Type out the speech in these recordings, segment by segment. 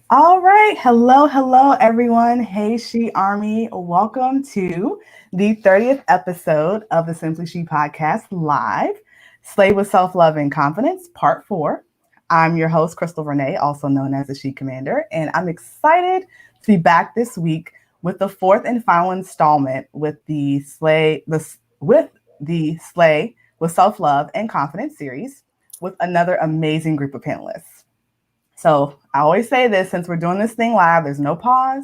All right. Hello, everyone. Hey, She Army. Welcome to the 30th episode of the Simply She podcast live, Slay with Self Love and Confidence, Part 4. I'm your host, Krystal Vernee, also known as the She Commander, and I'm excited to be back this week with the fourth and final installment with the Slay with Self Love and Confidence series with another amazing group of panelists. So I always say this, since we're doing this thing live, there's no pause,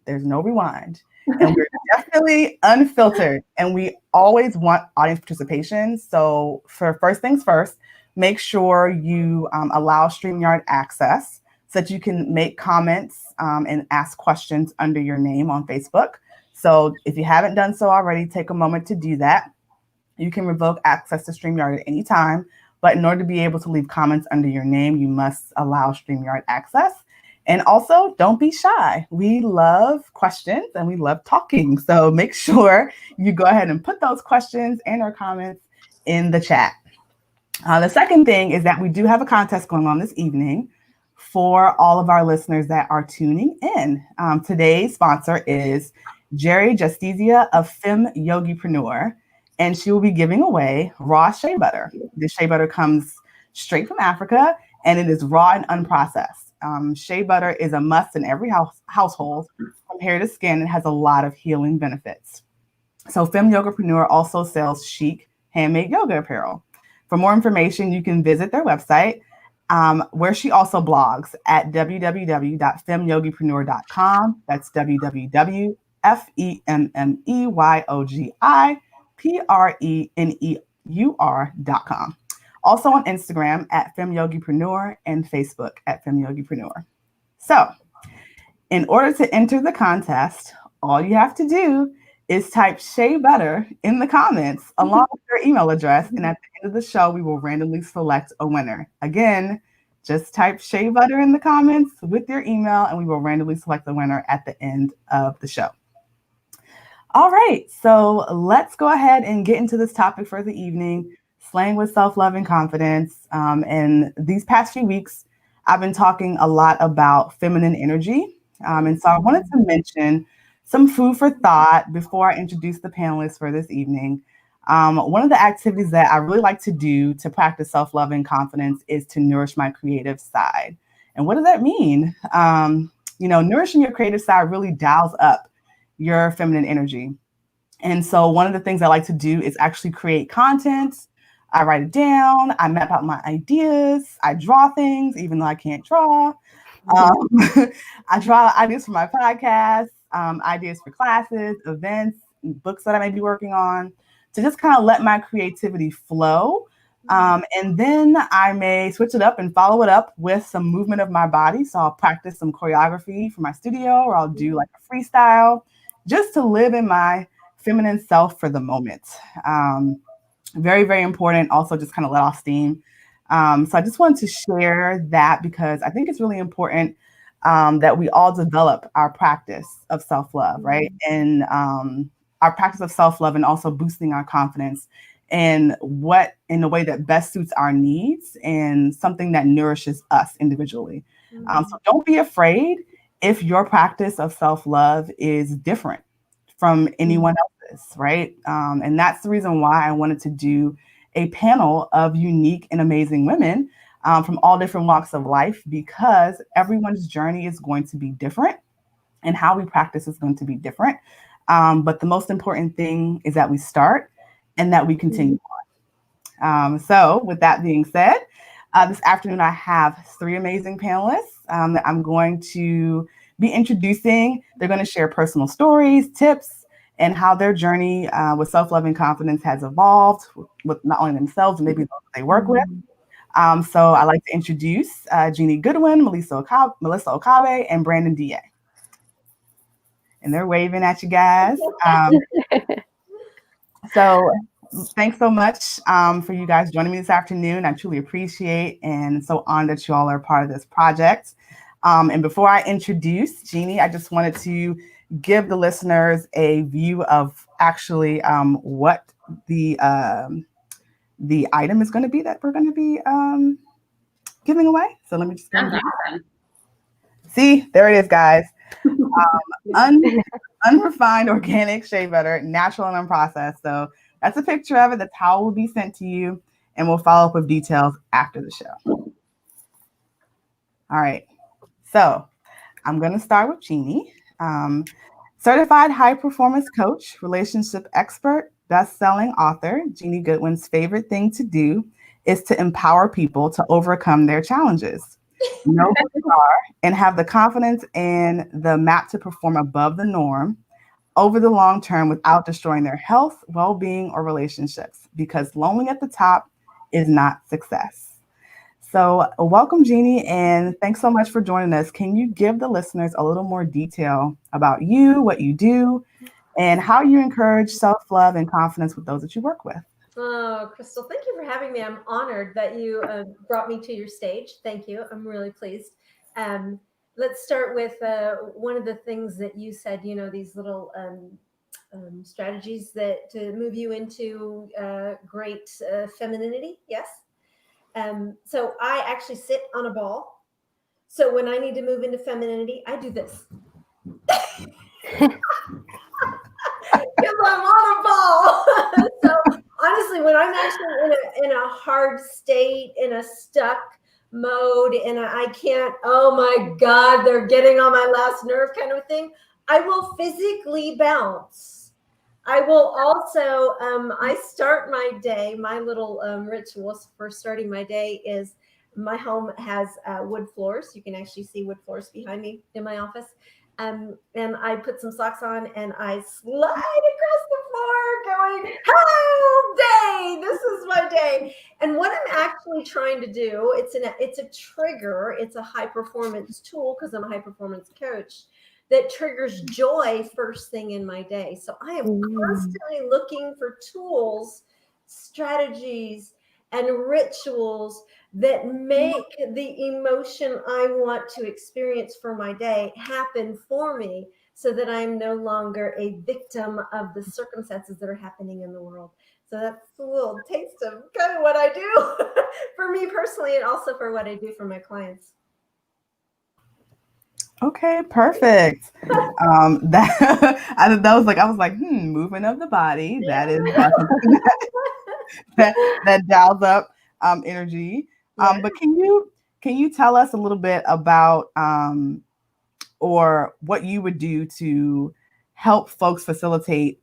there's no rewind, and we're definitely unfiltered. And we always want audience participation. So for first things first, make sure you allow StreamYard access so that you can make comments and ask questions under your name on Facebook. So if you haven't done so already, take a moment to do that. You can revoke access to StreamYard at any time, but in order to be able to leave comments under your name, you must allow StreamYard access. And also, don't be shy. We love questions and we love talking. So make sure you go ahead and put those questions and or comments in the chat. The second thing is that we do have a contest going on this evening for all of our listeners that are tuning in. Today's sponsor is Jerry Justicia of Femme Yogipreneur, and she will be giving away raw shea butter. This shea butter comes straight from Africa, and it is raw and unprocessed. Shea butter is a must in every household. From hair to skin, it has a lot of healing benefits. So Femme Yogapreneur also sells chic handmade yoga apparel. For more information, you can visit their website, where she also blogs at www.femmeyogipreneur.com. That's www.femmeyogipreneur.com. Also on Instagram at FemmeYogipreneur and Facebook at FemmeYogipreneur. So, in order to enter the contest, all you have to do is type Shea Butter in the comments along with your email address. And at the end of the show, we will randomly select a winner. Again, just type Shea Butter in the comments with your email, and we will randomly select the winner at the end of the show. All right, so let's go ahead and get into this topic for the evening, slaying with self-love and confidence. And these past few weeks, I've been talking a lot about feminine energy. And so I wanted to mention some food for thought before I introduce the panelists for this evening. One of the activities that I really like to do to practice self-love and confidence is to nourish my creative side. And what does that mean? Nourishing your creative side really dials up your feminine energy. And so one of the things I like to do is actually create content. I write it down, I map out my ideas, I draw things, even though I can't draw. I draw ideas for my podcast, ideas for classes, events, books that I may be working on, to just kind of let my creativity flow. And then I may switch it up and follow it up with some movement of my body. So I'll practice some choreography for my studio, or I'll do like a freestyle just to live in my feminine self for the moment. Very, very important. Also, just kind of let off steam. So I just wanted to share that because I think it's really important that we all develop our practice of self-love, right? And our practice of self-love, and also boosting our confidence in the way that best suits our needs and something that nourishes us individually. So don't be afraid if your practice of self-love is different from anyone else's, right? And that's the reason why I wanted to do a panel of unique and amazing women from all different walks of life, because everyone's journey is going to be different and how we practice is going to be different. But the most important thing is that we start and that we continue on. So with that being said, this afternoon I have three amazing panelists that I'm going to be introducing. They're going to share personal stories, tips, and how their journey with self-love and confidence has evolved with not only themselves, but maybe those they work with. So I'd like to introduce Genie Goodwin, Melissa Okabe, and Brandon Dewyea. And they're waving at you guys. So thanks so much for you guys joining me this afternoon. I truly appreciate and so honored that you all are part of this project. And before I introduce Genie, I just wanted to give the listeners a view of actually what the item is going to be that we're going to be giving away. So let me just go. See, there it is, guys. Unrefined organic shea butter, natural and unprocessed. So that's a picture of it. The towel will be sent to you, and we'll follow up with details after the show. All right. So I'm going to start with Genie. Certified high performance coach, relationship expert, best-selling author, Genie Goodwin's favorite thing to do is to empower people to overcome their challenges, know who they are, and have the confidence and the map to perform above the norm over the long term without destroying their health, well-being, or relationships, because lonely at the top is not success. So, welcome, Genie, and thanks so much for joining us. Can you give the listeners a little more detail about you, what you do, and how you encourage self-love and confidence with those that you work with? Oh, Krystal, thank you for having me. I'm honored that you brought me to your stage. Thank you. I'm really pleased. Um, let's start with one of the things that you said, these little strategies that to move you into great femininity. Yes. So I actually sit on a ball. So when I need to move into femininity, I do this. Because I'm on a ball. So honestly, when I'm actually in a hard state, in a stuck mode, and I can't, oh my God, they're getting on my last nerve kind of thing, I will physically bounce. I will also, I start my day, my little rituals for starting my day is my home has wood floors. You can actually see wood floors behind me in my office. And I put some socks on and I slide across the floor going, hello day, this is my day. And what I'm actually trying to do, it's a trigger, it's a high performance tool because I'm a high performance coach that triggers joy first thing in my day. So I am constantly looking for tools, strategies, and rituals that make the emotion I want to experience for my day happen for me so that I'm no longer a victim of the circumstances that are happening in the world. So that's a little taste of kind of what I do for me personally and also for what I do for my clients. Okay, perfect. I was like, movement of the body. That is Yeah. definitely that dials up energy. Yeah. But can you tell us a little bit about or what you would do to help folks facilitate,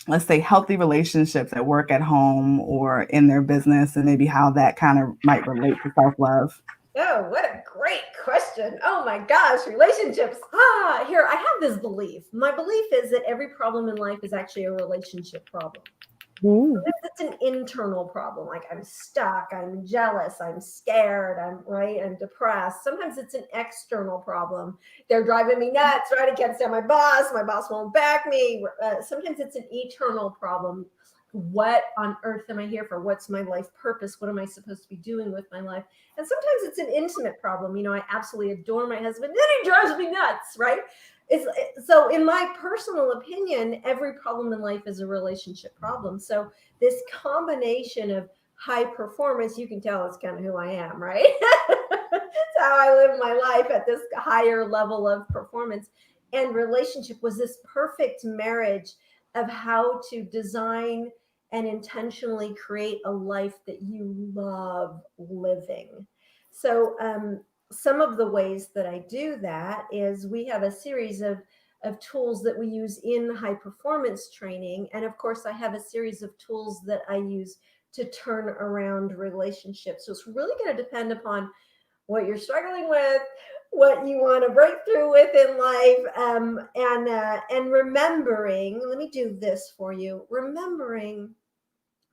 let's say, healthy relationships at work, at home, or in their business, and maybe how that kind of might relate to self-love? Oh, what a great question. Oh my gosh, relationships. Here, I have this belief. My belief is that every problem in life is actually a relationship problem. It's an internal problem. Like I'm stuck, I'm jealous, I'm scared, I'm depressed. Sometimes it's an external problem. They're driving me nuts, right? I can't stand my boss won't back me. Sometimes it's an eternal problem. What on earth am I here for? What's my life purpose? What am I supposed to be doing with my life? And sometimes it's an intimate problem. I absolutely adore my husband, then he drives me nuts, right? So in my personal opinion, every problem in life is a relationship problem. So this combination of high performance, you can tell it's kind of who I am, right? It's how I live my life at this higher level of performance. And relationship was this perfect marriage of how to design and intentionally create a life that you love living. So, some of the ways that I do that is we have a series of tools that we use in high performance training. And of course, I have a series of tools that I use to turn around relationships. So it's really going to depend upon what you're struggling with, what you want to break through with in life, and remembering. Let me do this for you. Remembering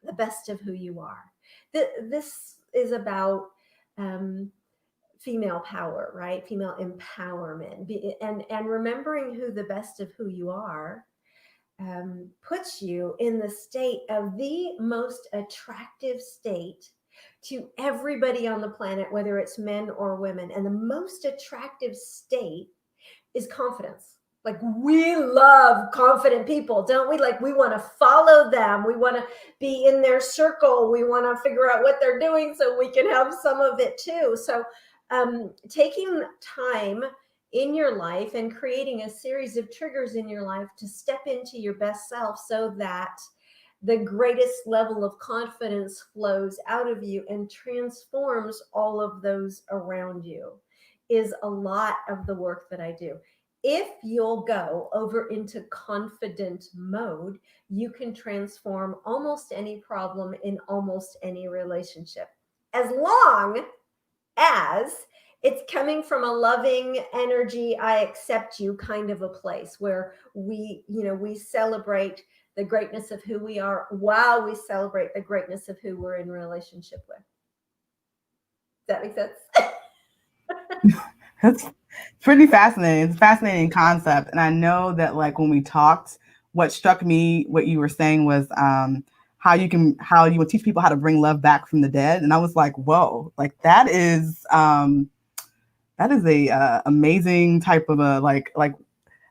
the best of who you are. This is about female power, right? Female empowerment, and remembering who the best of who you are puts you in the state of the most attractive state to everybody on the planet, whether it's men or women. And the most attractive state is confidence. Like we love confident people, don't we? Like we want to follow them. We want to be in their circle. We want to figure out what they're doing so we can have some of it too. So taking time in your life and creating a series of triggers in your life to step into your best self so that the greatest level of confidence flows out of you and transforms all of those around you is a lot of the work that I do. If you'll go over into confident mode, you can transform almost any problem in almost any relationship, as long as it's coming from a loving energy, I accept you kind of a place where we celebrate the greatness of who we are while we celebrate the greatness of who we're in relationship with. Does that make sense? That's pretty fascinating. It's a fascinating concept. And I know that like when we talked, what struck me, what you were saying was how you would teach people how to bring love back from the dead. And I was like, whoa, like that is a amazing type of a like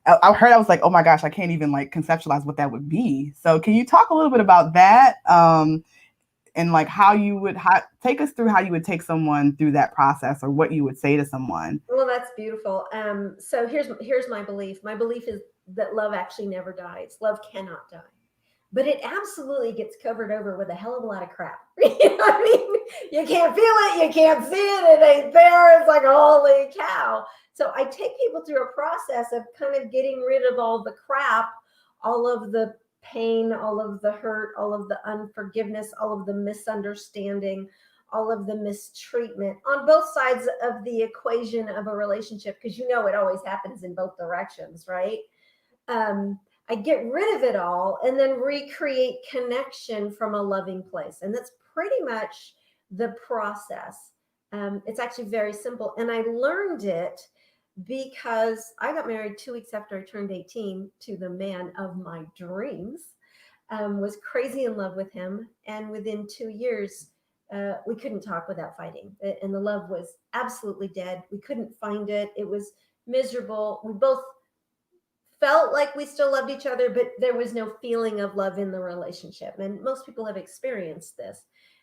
I heard, I was like, oh my gosh, I can't even like conceptualize what that would be. So can you talk a little bit about that? And like take us through how you would take someone through that process, or what you would say to someone. Well, that's beautiful. So here's my belief. My belief is that love actually never dies. Love cannot die, but it absolutely gets covered over with a hell of a lot of crap. You know what I mean? You can't feel it, you can't see it, it ain't there. It's like, holy cow. So I take people through a process of kind of getting rid of all the crap, all of the pain, all of the hurt, all of the unforgiveness, all of the misunderstanding, all of the mistreatment on both sides of the equation of a relationship, because it always happens in both directions, right? I get rid of it all and then recreate connection from a loving place. And that's pretty much the process. It's actually very simple. And I learned it because I got married 2 weeks after I turned 18 to the man of my dreams, was crazy in love with him. And within 2 years, we couldn't talk without fighting. And the love was absolutely dead. We couldn't find it. It was miserable. We both felt like we still loved each other, but there was no feeling of love in the relationship. And most people have experienced this.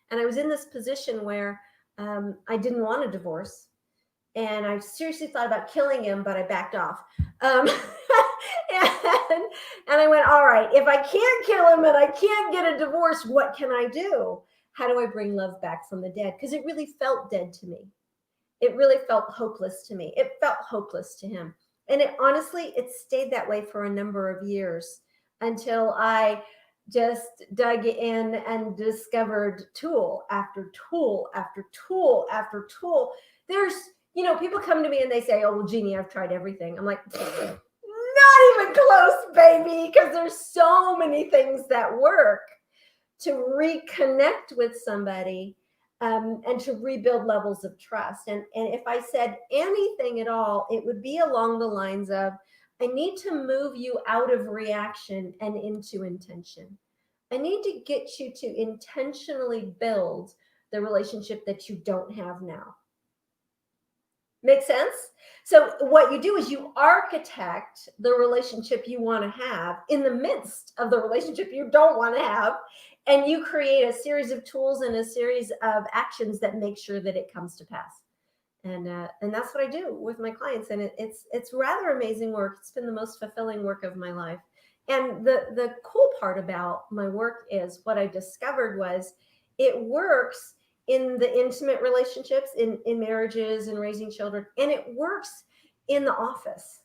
And I was in this position where I didn't want a divorce. And I seriously thought about killing him, but I backed off. And I went, all right, if I can't kill him and I can't get a divorce, what can I do? How do I bring love back from the dead? Because it really felt dead to me. It really felt hopeless to me. It felt hopeless to him. And it stayed that way for a number of years until I just dug in and discovered tool after tool after tool after tool. There's, people come to me and they say, oh, well, Genie, I've tried everything. I'm like, not even close, baby, because there's so many things that work to reconnect with somebody. And to rebuild levels of trust. And if I said anything at all, it would be along the lines of, I need to move you out of reaction and into intention. I need to get you to intentionally build the relationship that you don't have now. Make sense? So what you do is you architect the relationship you want to have in the midst of the relationship you don't want to have. And you create a series of tools and a series of actions that make sure that it comes to pass. And that's what I do with my clients. And it's rather amazing work. It's been the most fulfilling work of my life. And the cool part about my work is what I discovered was it works in the intimate relationships, in marriages and raising children. And it works in the office.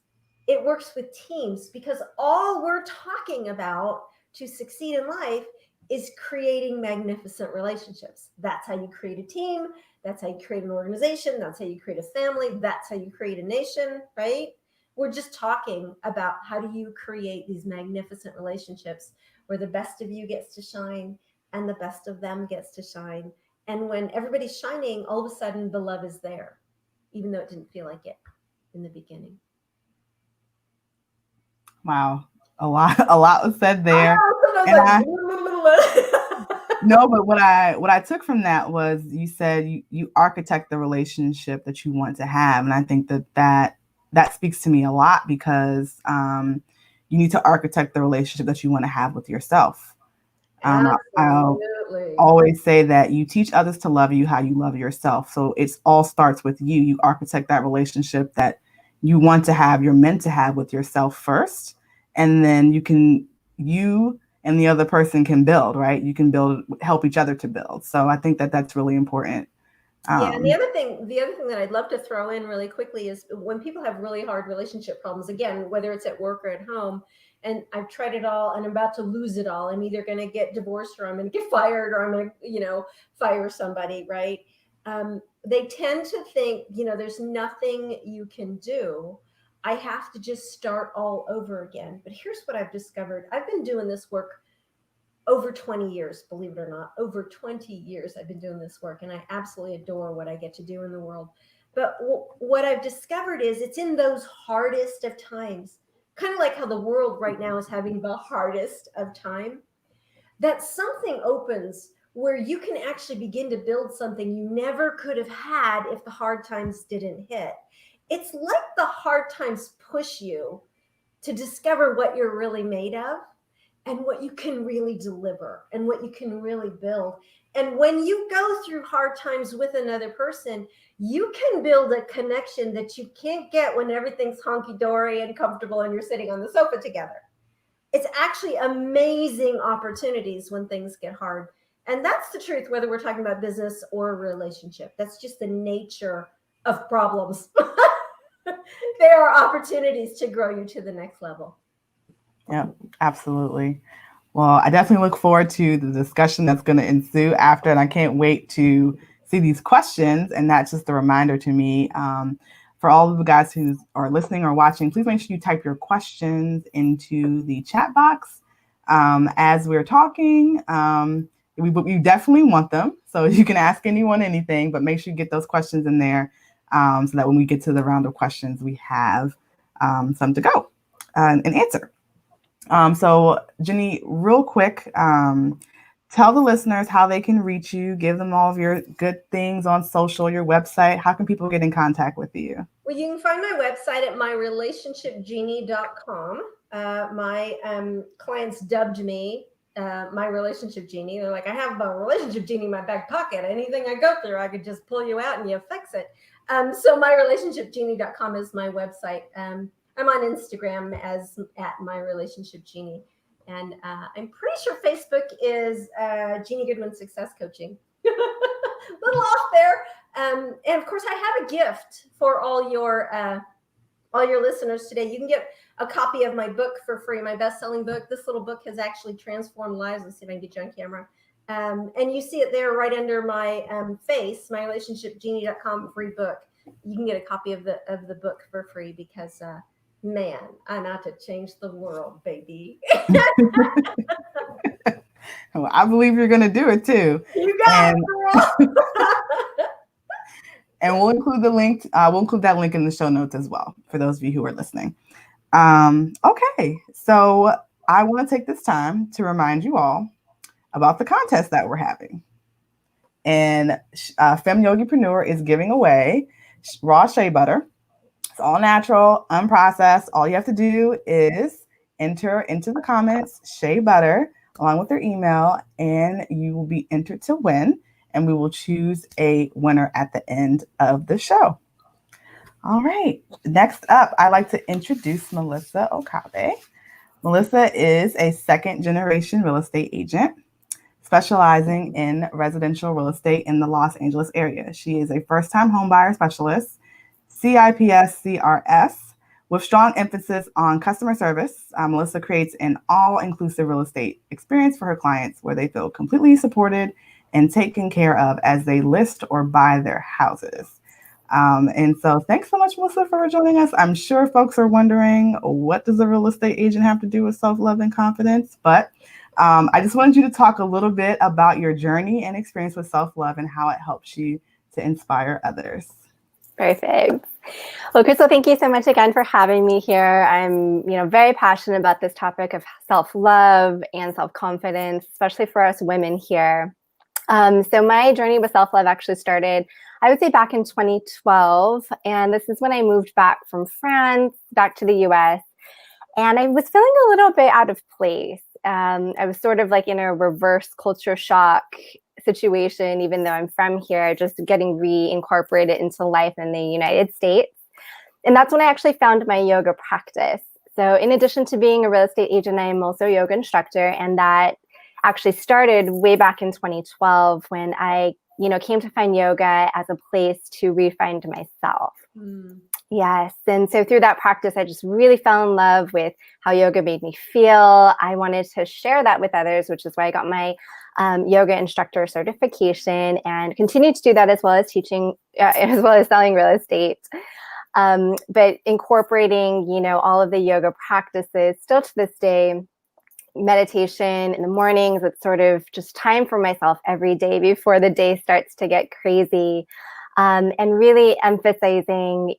It works with teams, because all we're talking about to succeed in life is creating magnificent relationships. That's how you create a team. That's how you create an organization. That's how you create a family. That's how you create a nation, right? We're just talking about how do you create these magnificent relationships where the best of you gets to shine and the best of them gets to shine. And when everybody's shining, all of a sudden the love is there, even though it didn't feel like it in the beginning. Wow. A lot was said there. No, but what I took from that was you said you architect the relationship that you want to have. And I think that speaks to me a lot, because you need to architect the relationship that you want to have with yourself. I'll always say that you teach others to love you how you love yourself. So it all starts with you. You architect that relationship that you're meant to have with yourself first. And then you and the other person can build, right? You can help each other to build. So I think that that's really important. Yeah, and the other thing that I'd love to throw in really quickly is when people have really hard relationship problems, again, whether it's at work or at home, and I've tried it all and I'm about to lose it all. I'm either going to get divorced or I'm going to get fired or I'm going to, fire somebody, right? They tend to think, there's nothing you can do. I have to just start all over again. But here's what I've discovered. I've been doing this work over 20 years, believe it or not. Over 20 years I've been doing this work, and I absolutely adore what I get to do in the world. But what I've discovered is it's in those hardest of times, kind of like how the world right now is having the hardest of time, that something opens where you can actually begin to build something you never could have had if the hard times didn't hit. It's like the hard times push you to discover what you're really made of and what you can really deliver and what you can really build. And when you go through hard times with another person, you can build a connection that you can't get when everything's honky-dory and comfortable and you're sitting on the sofa together. It's actually amazing opportunities when things get hard. And that's the truth, whether we're talking about business or a relationship. That's just the nature of problems. There are opportunities to grow you to the next level. Yeah, absolutely. Well, I definitely look forward to the discussion that's going to ensue after, and I can't wait to see these questions. And that's just a reminder to me, for all of the guys who are listening or watching, please make sure you type your questions into the chat box as we're talking. We definitely want them, so you can ask anyone anything, but make sure you get those questions in there so that when we get to the round of questions, we have some to go and answer. So Genie, real quick, tell the listeners how they can reach you, give them all of your good things on social, your website. How can people get in contact with you? Well, you can find my website at myrelationshipgenie.com. My clients dubbed me my relationship genie. They're like, I have a relationship genie in my back pocket. Anything I go through, I could just pull you out and you fix it. So myrelationshipgenie.com is my website. I'm on Instagram as at myrelationshipgenie. And I'm pretty sure Facebook is Genie Goodwin Success Coaching. A little off there. And of course, I have a gift for all your listeners today. You can get a copy of my book for free, my best-selling book. This little book has actually transformed lives. Let's see if I can get you on camera. And you see it there right under my face, myrelationshipgenie.com free book. You can get a copy of the book for free because man, I'm out to change the world, baby. Well, I believe you're going to do it too. You got it, girl. And we'll include the link. We'll include that link in the show notes as well for those of you who are listening. Okay, so I want to take this time to remind you all about the contest that we're having. And Femme Yogipreneur is giving away raw shea butter. It's all natural, unprocessed. All you have to do is enter into the comments shea butter along with your email, and you will be entered to win. And we will choose a winner at the end of the show. All right. Next up, I'd like to introduce Melissa Okabe. Melissa is a second-generation real estate agent specializing in residential real estate in the Los Angeles area. She is a first-time homebuyer specialist, CIPS CRS, with strong emphasis on customer service. Melissa creates an all-inclusive real estate experience for her clients where they feel completely supported and taken care of as they list or buy their houses. And so thanks so much, Melissa, for joining us. I'm sure folks are wondering, what does a real estate agent have to do with self-love and confidence? But I just wanted you to talk a little bit about your journey and experience with self-love and how it helps you to inspire others. Perfect. Well, Krystal, thank you so much again for having me here. I'm, very passionate about this topic of self-love and self-confidence, especially for us women here. So my journey with self-love actually started, I would say, back in 2012. And this is when I moved back from France, back to the US. And I was feeling a little bit out of place. I was sort of like in a reverse culture shock situation, even though I'm from here, just getting reincorporated into life in the United States. And that's when I actually found my yoga practice. So in addition to being a real estate agent, I am also a yoga instructor. And that actually started way back in 2012 when I, came to find yoga as a place to re-find myself. Yes. And so through that practice, I just really fell in love with how yoga made me feel. I wanted to share that with others, which is why I got my yoga instructor certification and continued to do that as well as teaching, as well as selling real estate. But incorporating, all of the yoga practices still to this day, meditation in the mornings, it's sort of just time for myself every day before the day starts to get crazy. And really emphasizing,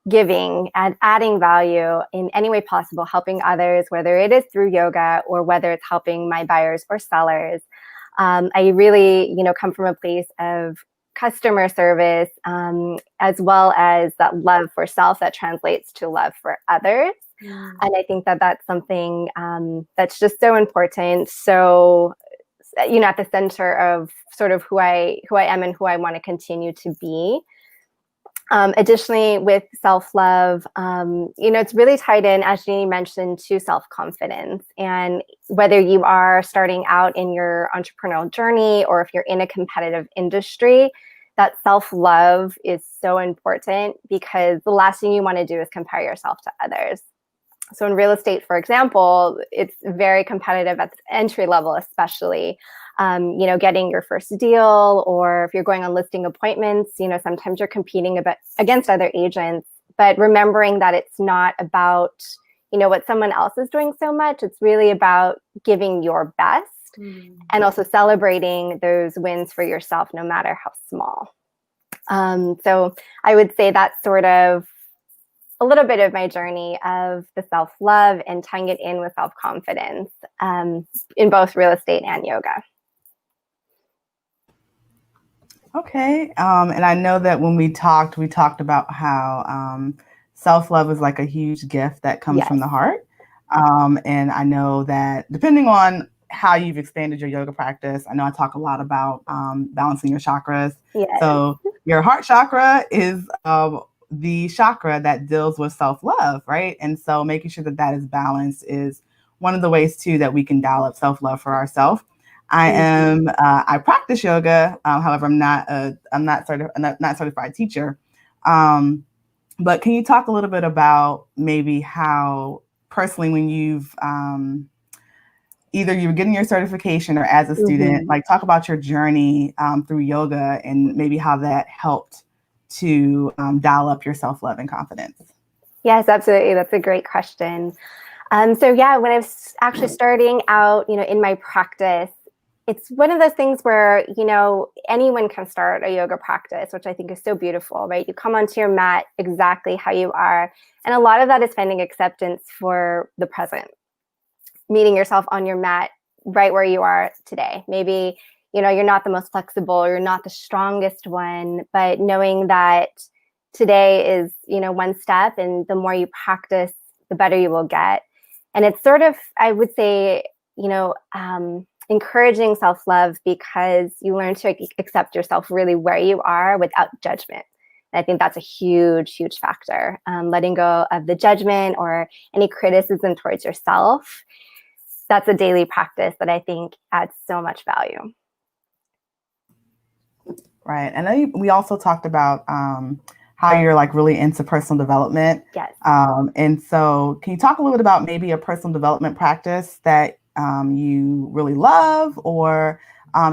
giving and adding value in any way possible, helping others, whether it is through yoga or whether it's helping my buyers or sellers. I really, come from a place of customer service, as well as that love for self that translates to love for others. And I think that that's something that's just so important. So, at the center of sort of who I am and who I want to continue to be. Additionally, with self-love, it's really tied in, as Jeannie mentioned, to self-confidence. And whether you are starting out in your entrepreneurial journey or if you're in a competitive industry, that self-love is so important because the last thing you want to do is compare yourself to others. So in real estate, for example, it's very competitive at the entry level, especially, getting your first deal, or if you're going on listing appointments, sometimes you're competing against other agents, but remembering that it's not about, what someone else is doing so much. It's really about giving your best and also celebrating those wins for yourself, no matter how small. So I would say that's sort of a little bit of my journey of the self-love and tying it in with self-confidence in both real estate and yoga. Okay. And I know that when we talked about how self-love is like a huge gift that comes from the heart. And I know that depending on how you've expanded your yoga practice, I know I talk a lot about balancing your chakras. Yes. So your heart chakra is the chakra that deals with self-love, right? And so making sure that that is balanced is one of the ways too that we can dial up self-love for ourselves. I practice yoga. However, I'm not a certified teacher. But can you talk a little bit about maybe how personally, when you've either you're getting your certification or as a student, like talk about your journey through yoga and maybe how that helped to dial up your self-love and confidence? Yes, absolutely. That's a great question. So when I was actually starting out, in my practice, it's one of those things where, anyone can start a yoga practice, which I think is so beautiful, right? You come onto your mat exactly how you are. And a lot of that is finding acceptance for the present, meeting yourself on your mat right where you are today. Maybe, you're not the most flexible, you're not the strongest one, but knowing that today is, one step, and the more you practice, the better you will get. And it's sort of, I would say, encouraging self-love because you learn to accept yourself really where you are without judgment. And I think that's a huge, huge factor. Letting go of the judgment or any criticism towards yourself. That's a daily practice that I think adds so much value. Right. And we also talked about how you're like really into personal development. Yes. And so can you talk a little bit about maybe a personal development practice that you really love, or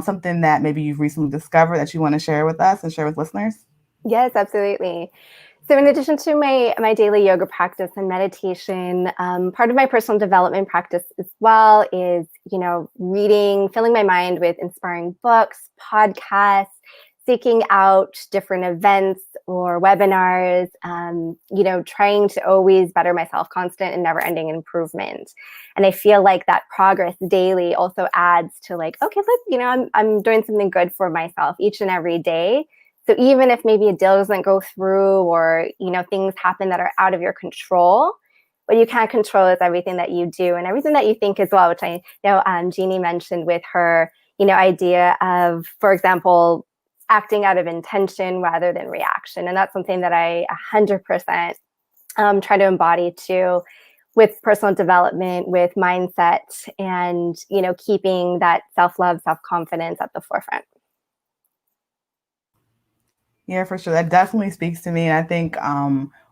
something that maybe you've recently discovered that you want to share with us and share with listeners? Yes, absolutely. So in addition to my daily yoga practice and meditation, part of my personal development practice as well is, reading, filling my mind with inspiring books, podcasts, seeking out different events or webinars, trying to always better myself, constant and never-ending improvement. And I feel like that progress daily also adds to like, okay, look, I'm doing something good for myself each and every day. So even if maybe a deal doesn't go through or, things happen that are out of your control, what you can't control is everything that you do and everything that you think as well, which I know Jeannie mentioned with her, idea of, for example, acting out of intention rather than reaction. And that's something that I 100% try to embody too, with personal development, with mindset, and, keeping that self-love, self-confidence at the forefront. Yeah, for sure. That definitely speaks to me. And I think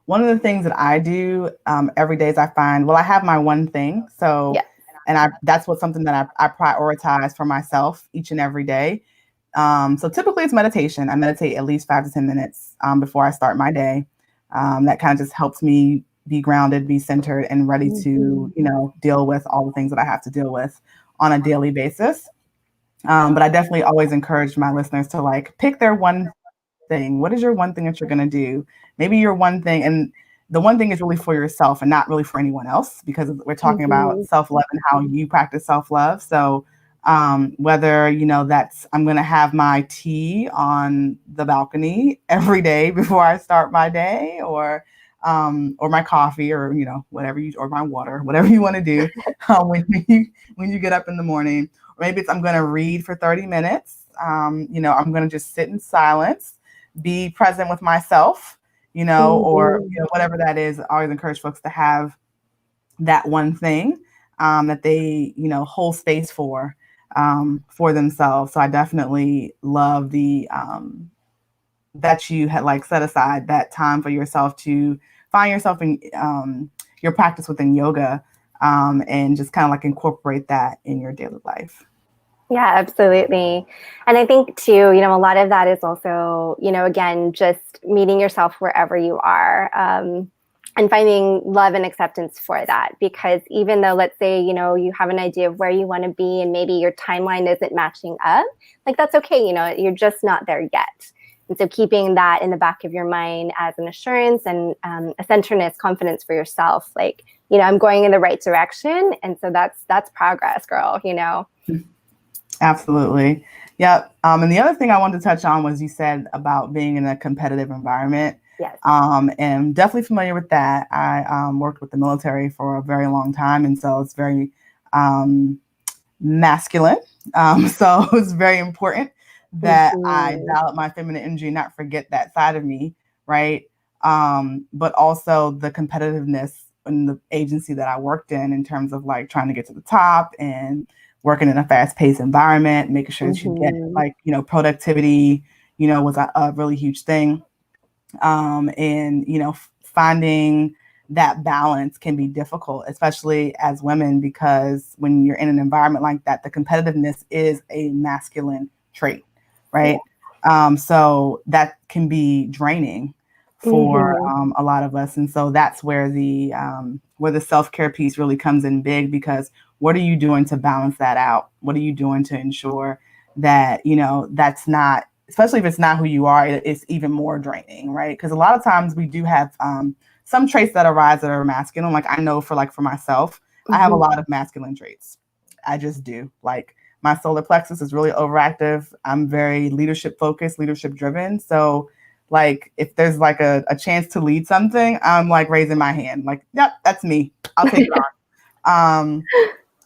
one of the things that I do every day is I find, well, I have my one thing. So, Yeah. and that's something that I prioritize for myself each and every day. So typically it's meditation. I meditate at least 5 to 10 minutes before I start my day. That kind of just helps me be grounded, be centered, and ready to, deal with all the things that I have to deal with on a daily basis. But I definitely always encourage my listeners to like pick their one thing. What is your one thing that you're going to do? Maybe your one thing, and the one thing is really for yourself and not really for anyone else, because we're talking about self-love and how you practice self-love. So whether, that's, I'm going to have my tea on the balcony every day before I start my day, or my coffee, or, whatever or my water, whatever you want to do when you get up in the morning. Or maybe it's, I'm going to read for 30 minutes. I'm going to just sit in silence, be present with myself, or whatever that is. I always encourage folks to have that one thing that they, hold space for themselves. So I definitely love the that you had like set aside that time for yourself to find yourself in your practice within yoga, and just kind of like incorporate that in your daily life. Yeah, absolutely. And I think too, a lot of that is also, again, just meeting yourself wherever you are, and finding love and acceptance for that. Because even though, let's say, you have an idea of where you want to be and maybe your timeline isn't matching up, like that's okay. You're just not there yet. And so keeping that in the back of your mind as an assurance and a centeredness, confidence for yourself, like, I'm going in the right direction. And so that's progress, girl, Absolutely. Yep. And the other thing I wanted to touch on was you said about being in a competitive environment. Yes. And definitely familiar with that. I worked with the military for a very long time. And so it's very masculine. So it's very important that I dial up my feminine energy and not forget that side of me. Right. But also the competitiveness in the agency that I worked in terms of like trying to get to the top and working in a fast-paced environment, making sure that you get like, productivity, was a really huge thing. And, finding that balance can be difficult, especially as women, because when you're in an environment like that, the competitiveness is a masculine trait, right? Yeah. So that can be draining for a lot of us. And so that's where the self-care piece really comes in big, because what are you doing to balance that out? What are you doing to ensure that, that's not, especially if it's not who you are, it's even more draining, right? Because a lot of times we do have some traits that arise that are masculine. Like I know for myself, I have a lot of masculine traits. I just do. Like my solar plexus is really overactive. I'm very leadership focused, leadership driven. So like if there's like a chance to lead something, I'm like raising my hand, like, yep, that's me. I'll take it on.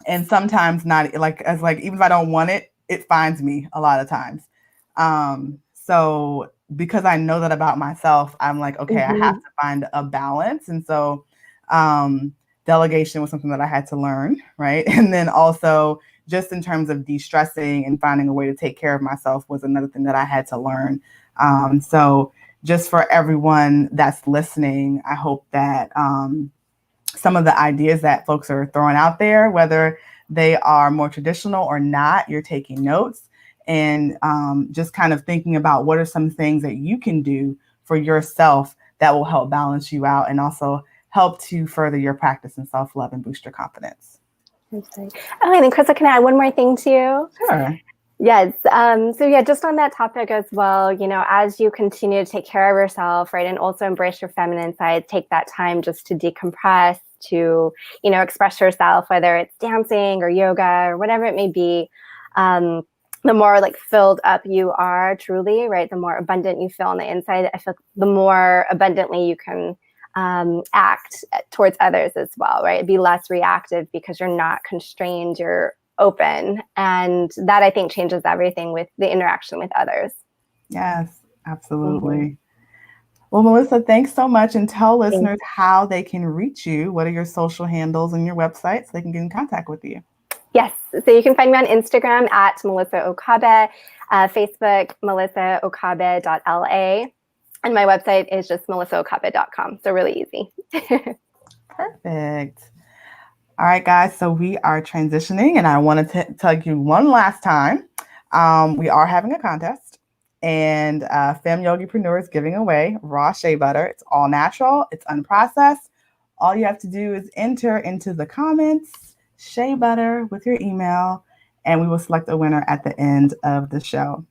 And sometimes not like even if I don't want it, it finds me a lot of times. So because I know that about myself, I'm like, okay, I have to find a balance. And so delegation was something that I had to learn, right? And then also just in terms of de-stressing and finding a way to take care of myself was another thing that I had to learn. So just for everyone that's listening, I hope that some of the ideas that folks are throwing out there, whether they are more traditional or not, you're taking notes and just kind of thinking about what are some things that you can do for yourself that will help balance you out and also help to further your practice in self-love and boost your confidence. Oh, and then Krystal, can I add one more thing to you? Sure. Yes. So yeah, just on that topic as well, as you continue to take care of yourself, right, and also embrace your feminine side, take that time just to decompress, to, express yourself, whether it's dancing or yoga or whatever it may be. The more like filled up you are truly, right, the more abundant you feel on the inside, I feel the more abundantly you can act towards others as well, right? Be less reactive because you're not constrained, you're open. And that I think changes everything with the interaction with others. Yes, absolutely. Well, Melissa, thanks so much. And tell listeners how they can reach you. What are your social handles and your website so they can get in contact with you? Yes. So you can find me on Instagram at Melissa Okabe, Facebook, melissaokabe.la. And my website is just melissaokabe.com. So really easy. Perfect. All right, guys. So we are transitioning, and I want to tell you one last time. We are having a contest, and Femme Yogipreneur is giving away raw shea butter. It's all natural. It's unprocessed. All you have to do is enter into the comments shea butter with your email, and we will select a winner at the end of the show.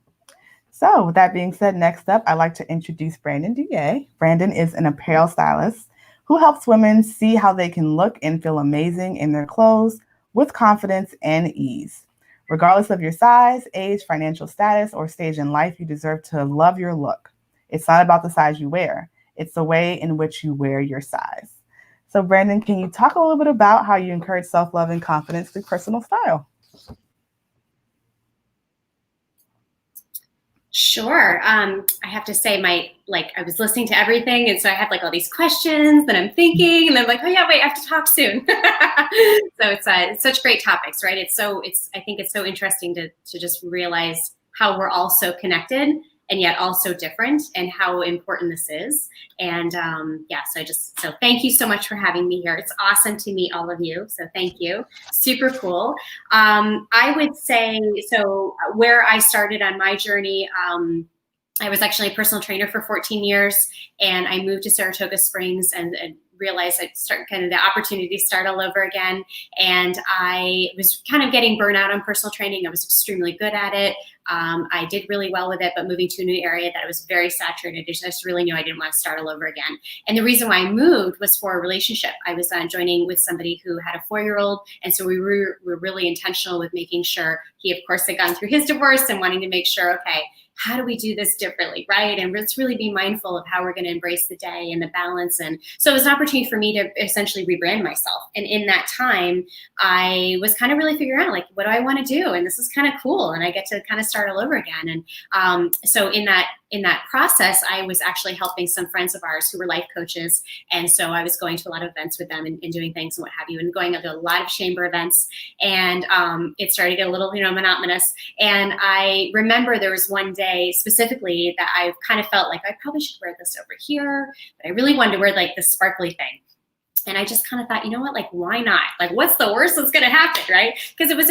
So with that being said, next up, I'd like to introduce Brandon Dewyea. Brandon is an apparel stylist who helps women see how they can look and feel amazing in their clothes with confidence and ease. Regardless of your size, age, financial status, or stage in life, you deserve to love your look. It's not about the size you wear. It's the way in which you wear your size. So Brandon, can you talk a little bit about how you encourage self-love and confidence through personal style? Sure. I have to say I was listening to everything. And so I had all these questions that I'm thinking, and I'm like, oh yeah, wait, I have to talk soon. So it's such great topics, right? I think it's so interesting to just realize how we're all so connected and yet also different, and how important this is. And so thank you so much for having me here. It's awesome to meet all of you. So thank you. Super cool. I would say, so where I started on my journey, I was actually a personal trainer for 14 years, and I moved to Saratoga Springs and realized I'd start kind of the opportunity to start all over again. And I was kind of getting burnout on personal training. I was extremely good at it. I did really well with it, but moving to a new area that I was very saturated, I just really knew I didn't want to start all over again. And the reason why I moved was for a relationship. I was joining with somebody who had a 4-year-old. And so we were really intentional with making sure he, of course, had gone through his divorce and wanting to make sure, okay, how do we do this differently, right? And let's really be mindful of how we're going to embrace the day and the balance. And so it was an opportunity for me to essentially rebrand myself. And in that time, I was kind of really figuring out, what do I want to do? And this is kind of cool. And I get to kind of start all over again. And so in that process, I was actually helping some friends of ours who were life coaches. And so I was going to a lot of events with them and doing things and what have you, and going to a lot of chamber events. And it started to get a little, monotonous. And I remember there was one day specifically that I kind of felt like I probably should wear this over here, but I really wanted to wear this sparkly thing. And I just kind of thought, you know what, why not? What's the worst that's going to happen, right? Because I was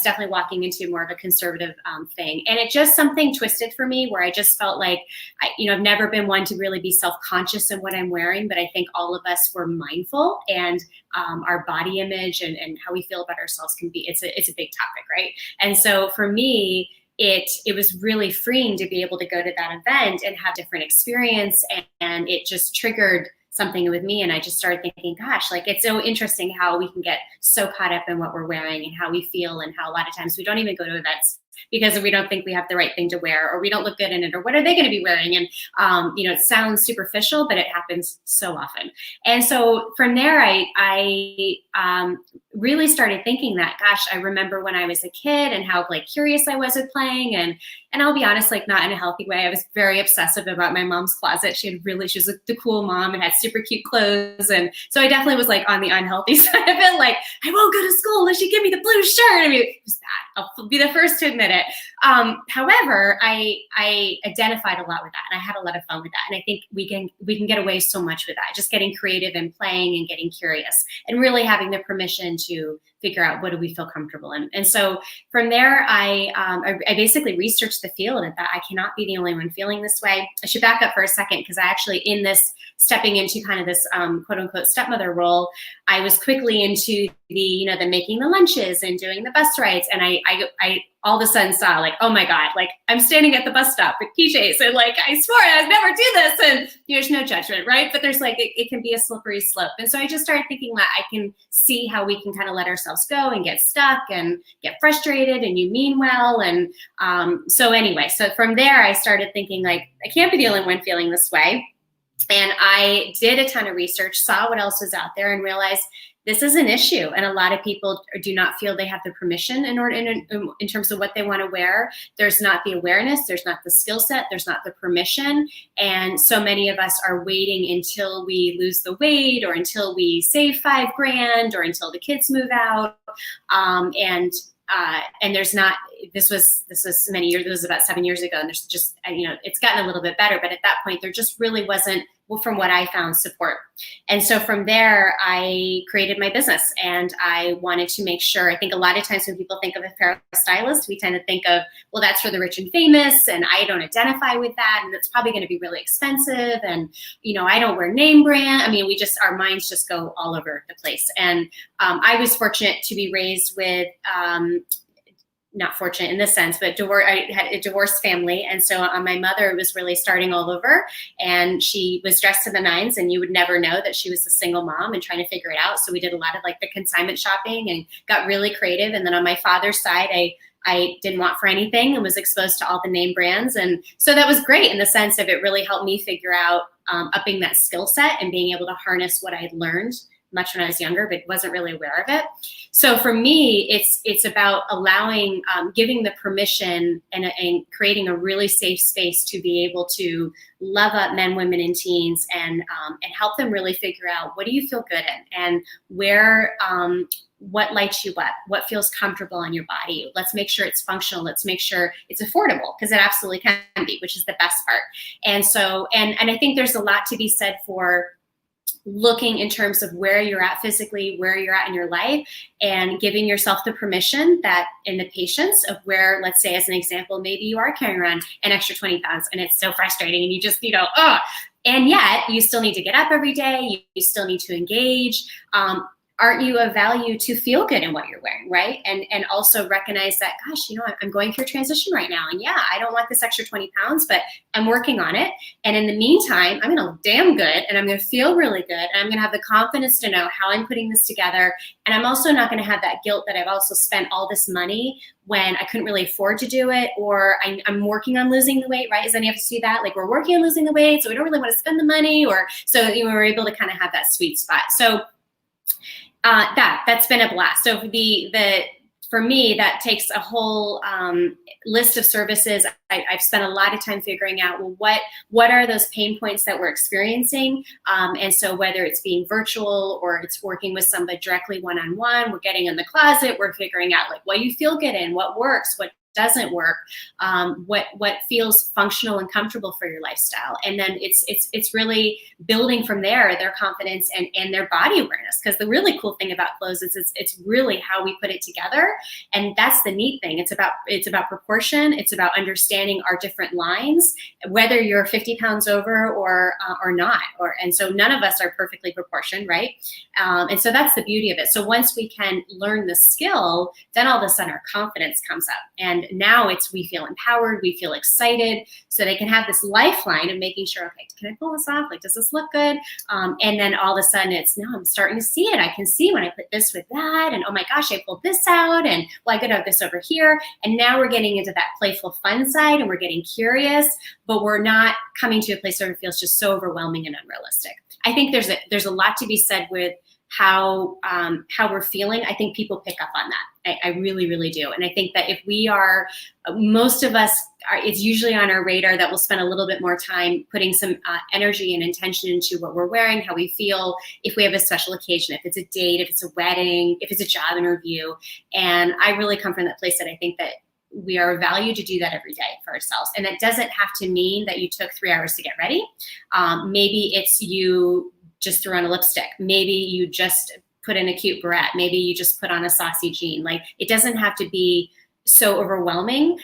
definitely walking into more of a conservative thing. And it just something twisted for me where I just felt like, I've never been one to really be self-conscious in what I'm wearing, but I think all of us were mindful, and our body image and how we feel about ourselves it's a big topic, right? And so for me, it was really freeing to be able to go to that event and have different experience, and it just triggered something with me. And I just started thinking, gosh, it's so interesting how we can get so caught up in what we're wearing and how we feel, and how a lot of times we don't even go to events because we don't think we have the right thing to wear, or we don't look good in it, or what are they going to be wearing? And, it sounds superficial, but it happens so often. And so from there, I really started thinking that, gosh, I remember when I was a kid and how curious I was with playing. And I'll be honest, not in a healthy way. I was very obsessive about my mom's closet. She was the cool mom and had super cute clothes. And so I definitely was on the unhealthy side of it. I won't go to school unless you give me the blue shirt. I mean, it was that. I'll be the first to admit it. However, I identified a lot with that, and I had a lot of fun with that. And I think we can get away so much with that, just getting creative and playing and getting curious and really having the permission to figure out what do we feel comfortable in. And so from there, I basically researched the field and thought I cannot be the only one feeling this way. I should back up for a second, because I actually, in this stepping into kind of this quote unquote stepmother role, I was quickly into the making the lunches and doing the bus rides. And I all of a sudden saw oh my God, I'm standing at the bus stop with PJs, and I swore I'd never do this. And there's no judgment, right? But there's it can be a slippery slope. And so I just started thinking that I can see how we can kind of let ourselves go and get stuck and get frustrated, and you mean well. And so from there, I started thinking I can't be the only one feeling this way. And I did a ton of research, saw what else was out there, and realized this is an issue, and a lot of people do not feel they have the permission in terms of what they want to wear. There's not the awareness, there's not the skill set, there's not the permission, and so many of us are waiting until we lose the weight, or until we save $5,000, or until the kids move out, and there's not. This was many years. This was about 7 years ago, and there's just it's gotten a little bit better, but at that point there just really wasn't, well, from what I found, support. And so from there, I created my business, and I wanted to make sure. I think a lot of times when people think of apparel stylist, we tend to think of, well, that's for the rich and famous, and I don't identify with that, and it's probably going to be really expensive, and I don't wear name brand. I mean, our minds just go all over the place. And I was fortunate to be raised with. Not fortunate in this sense, but I had a divorced family. And so my mother was really starting all over, and she was dressed to the nines, and you would never know that she was a single mom and trying to figure it out. So we did a lot of like the consignment shopping and got really creative. And then on my father's side, I didn't want for anything and was exposed to all the name brands. And so that was great in the sense of it really helped me figure out upping that skill set and being able to harness what I had learned much when I was younger, but wasn't really aware of it. So for me, it's about allowing, giving the permission and creating a really safe space to be able to love up men, women, and teens, and help them really figure out, what do you feel good in, and where, what lights you up, what feels comfortable on your body. Let's make sure it's functional. Let's make sure it's affordable, because it absolutely can be, which is the best part. And so, and I think there's a lot to be said for looking in terms of where you're at physically, where you're at in your life, and giving yourself the permission that, in the patience of where, let's say as an example, maybe you are carrying around an extra 20 pounds and it's so frustrating, and you just, and yet you still need to get up every day. You still need to engage. Aren't you of value to feel good in what you're wearing, right? And also recognize that, gosh, I'm going through a transition right now. And yeah, I don't want this extra 20 pounds, but I'm working on it. And in the meantime, I'm going to look damn good, and I'm going to feel really good. And I'm going to have the confidence to know how I'm putting this together. And I'm also not going to have that guilt that I've also spent all this money when I couldn't really afford to do it, or I'm working on losing the weight, right? Does any of us see that? Like, we're working on losing the weight, so we don't really want to spend the money, or so we're able to kind of have that sweet spot. So that's been a blast. So for me, that takes a whole list of services. I've spent a lot of time figuring out, well, what are those pain points that we're experiencing? And so whether it's being virtual or it's working with somebody directly one-on-one, we're getting in the closet, we're figuring out like what you feel good in, what works, what doesn't work, what feels functional and comfortable for your lifestyle. And then it's really building from there their confidence and their body awareness. Because the really cool thing about clothes is it's really how we put it together. And that's the neat thing. It's about proportion. It's about understanding our different lines, whether you're 50 pounds over or not. And so none of us are perfectly proportioned, right? And so that's the beauty of it. So once we can learn the skill, then all of a sudden our confidence comes up. And now we feel empowered, we feel excited, so they can have this lifeline of making sure, okay, can I pull this off? Like, does this look good? And then all of a sudden I'm starting to see it. I can see when I put this with that, and oh my gosh, I pulled this out, and well, I could have this over here. And now we're getting into that playful fun side, and we're getting curious, but we're not coming to a place where it feels just so overwhelming and unrealistic. I think there's a lot to be said with how we're feeling. I think people pick up on that. I really, really do. And I think that if most of us it's usually on our radar that we'll spend a little bit more time putting some energy and intention into what we're wearing, how we feel, if we have a special occasion, if it's a date, if it's a wedding, if it's a job interview. And I really come from that place that I think that we are valued to do that every day for ourselves. And that doesn't have to mean that you took 3 hours to get ready. Maybe it's you just threw on a lipstick. Maybe you just put in a cute barrette. Maybe you just put on a saucy jean. Like, it doesn't have to be so overwhelming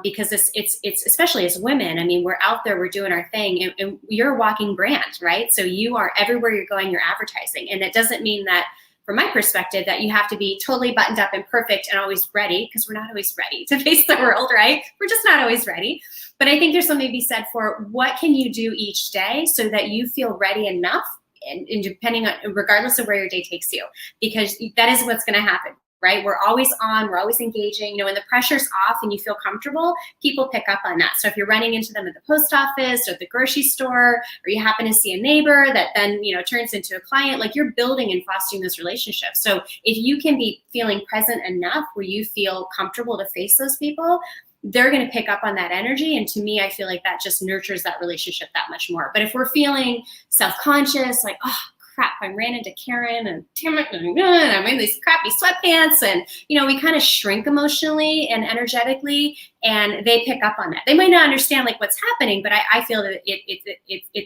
because it's especially as women. I mean, we're out there, we're doing our thing, and you're a walking brand, right? So you are everywhere you're going, you're advertising. And it doesn't mean that, from my perspective, that you have to be totally buttoned up and perfect and always ready, because we're not always ready to face the world, right? We're just not always ready. But I think there's something to be said for what can you do each day so that you feel ready enough, and depending on, regardless of where your day takes you, because that is what's going to happen, right? We're always on, we're always engaging. You know, when the pressure's off and you feel comfortable, people pick up on that. So if you're running into them at the post office or at the grocery store, or you happen to see a neighbor that then, you know, turns into a client, like you're building and fostering those relationships. So if you can be feeling present enough where you feel comfortable to face those people, they're going to pick up on that energy. And to me, I feel like that just nurtures that relationship that much more. But if we're feeling self-conscious, like, oh, crap, I ran into Karen and damn it, and I'm in these crappy sweatpants, and you know, we kind of shrink emotionally and energetically, and they pick up on that. They might not understand like what's happening, but I feel that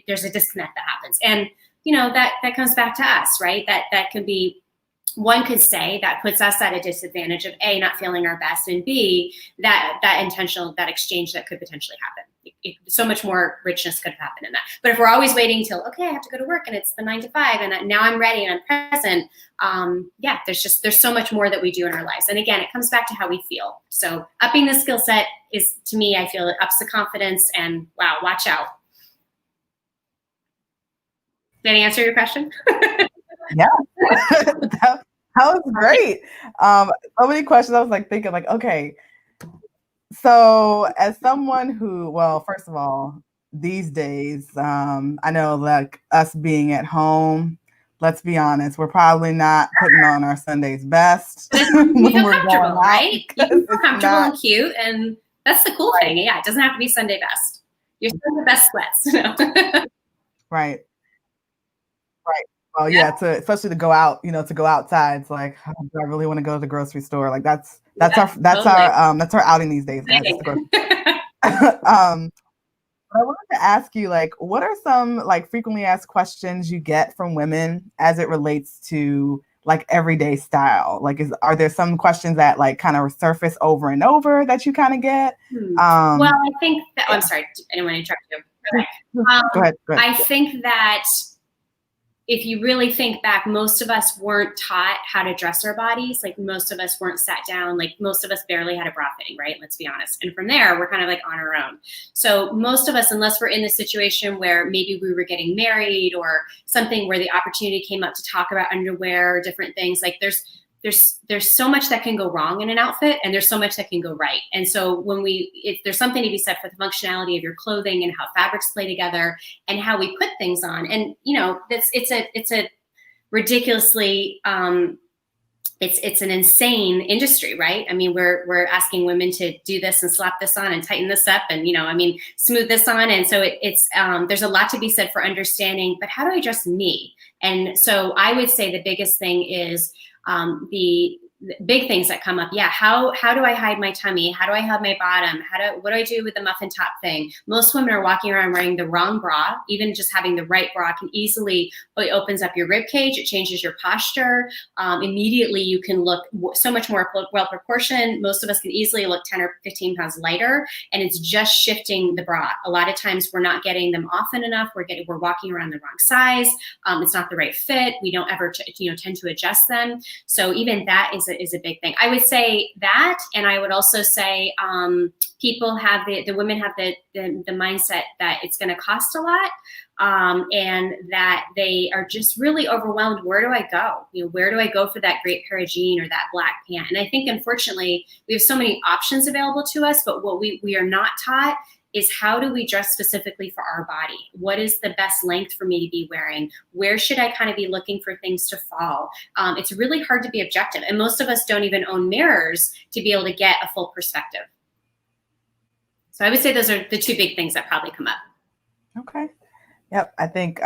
there's a disconnect that happens, and you know, that comes back to us, right? That could be, one could say that puts us at a disadvantage of A, not feeling our best, and B, that intentional, that exchange that could potentially happen. So much more richness could happen in that. But if we're always waiting till, okay, I have to go to work and it's the 9 to 5 and now I'm ready and I'm present, there's so much more that we do in our lives. And again, it comes back to how we feel. So upping the skill set is, to me, I feel it ups the confidence, and wow, watch out. Did I answer your question? Yeah, that was great. So many questions. I was like thinking like, okay, so as someone who, well, first of all, these days, I know like us being at home, let's be honest, we're probably not putting on our Sunday's best. You feel comfortable, right? You feel comfortable and cute, and that's the cool thing. Yeah, it doesn't have to be Sunday best. You're Sunday best sweats. You know? Right. Well, yeah, especially to go out, you know, to go outside. It's like, oh, do I really want to go to the grocery store? Like that's our outing these days, guys. I wanted to ask you, like, what are some like frequently asked questions you get from women as it relates to like everyday style? Like, are there some questions that like kind of surface over and over that you kind of get? Well, I think that, I'm sorry, anyone interrupt you? Go ahead. I think that if you really think back, most of us weren't taught how to dress our bodies. Like most of us weren't sat down, like most of us barely had a bra fitting, right? Let's be honest. And from there, we're kind of like on our own. So most of us, unless we're in the situation where maybe we were getting married or something where the opportunity came up to talk about underwear or different things, like there's so much that can go wrong in an outfit, and there's so much that can go right. And so if there's something to be said for the functionality of your clothing and how fabrics play together and how we put things on. And you know, it's a ridiculously it's an insane industry, right? I mean, we're asking women to do this and slap this on and tighten this up and, you know, I mean, smooth this on. And so it's there's a lot to be said for understanding, but how do I dress me? And so I would say the biggest thing is the big things that come up. Yeah. How do I hide my tummy? How do I hide my bottom? What do I do with the muffin top thing? Most women are walking around wearing the wrong bra. Even just having the right bra can easily, it opens up your rib cage. It changes your posture. Immediately you can look so much more well proportioned. Most of us can easily look 10 or 15 pounds lighter, and it's just shifting the bra. A lot of times we're not getting them often enough. We're walking around the wrong size. It's not the right fit. We don't ever tend to adjust them. So even that is a big thing. I would say that, and I would also say people have the women have the mindset that it's going to cost a lot, and that they are just really overwhelmed. Where do I go? Where do I go for that great pair of jean or that black pant? And I think unfortunately we have so many options available to us, but what we are not taught is how do we dress specifically for our body? What is the best length for me to be wearing? Where should I kind of be looking for things to fall? It's really hard to be objective. And most of us don't even own mirrors to be able to get a full perspective. So I would say those are the two big things that probably come up. Okay. Yep. I think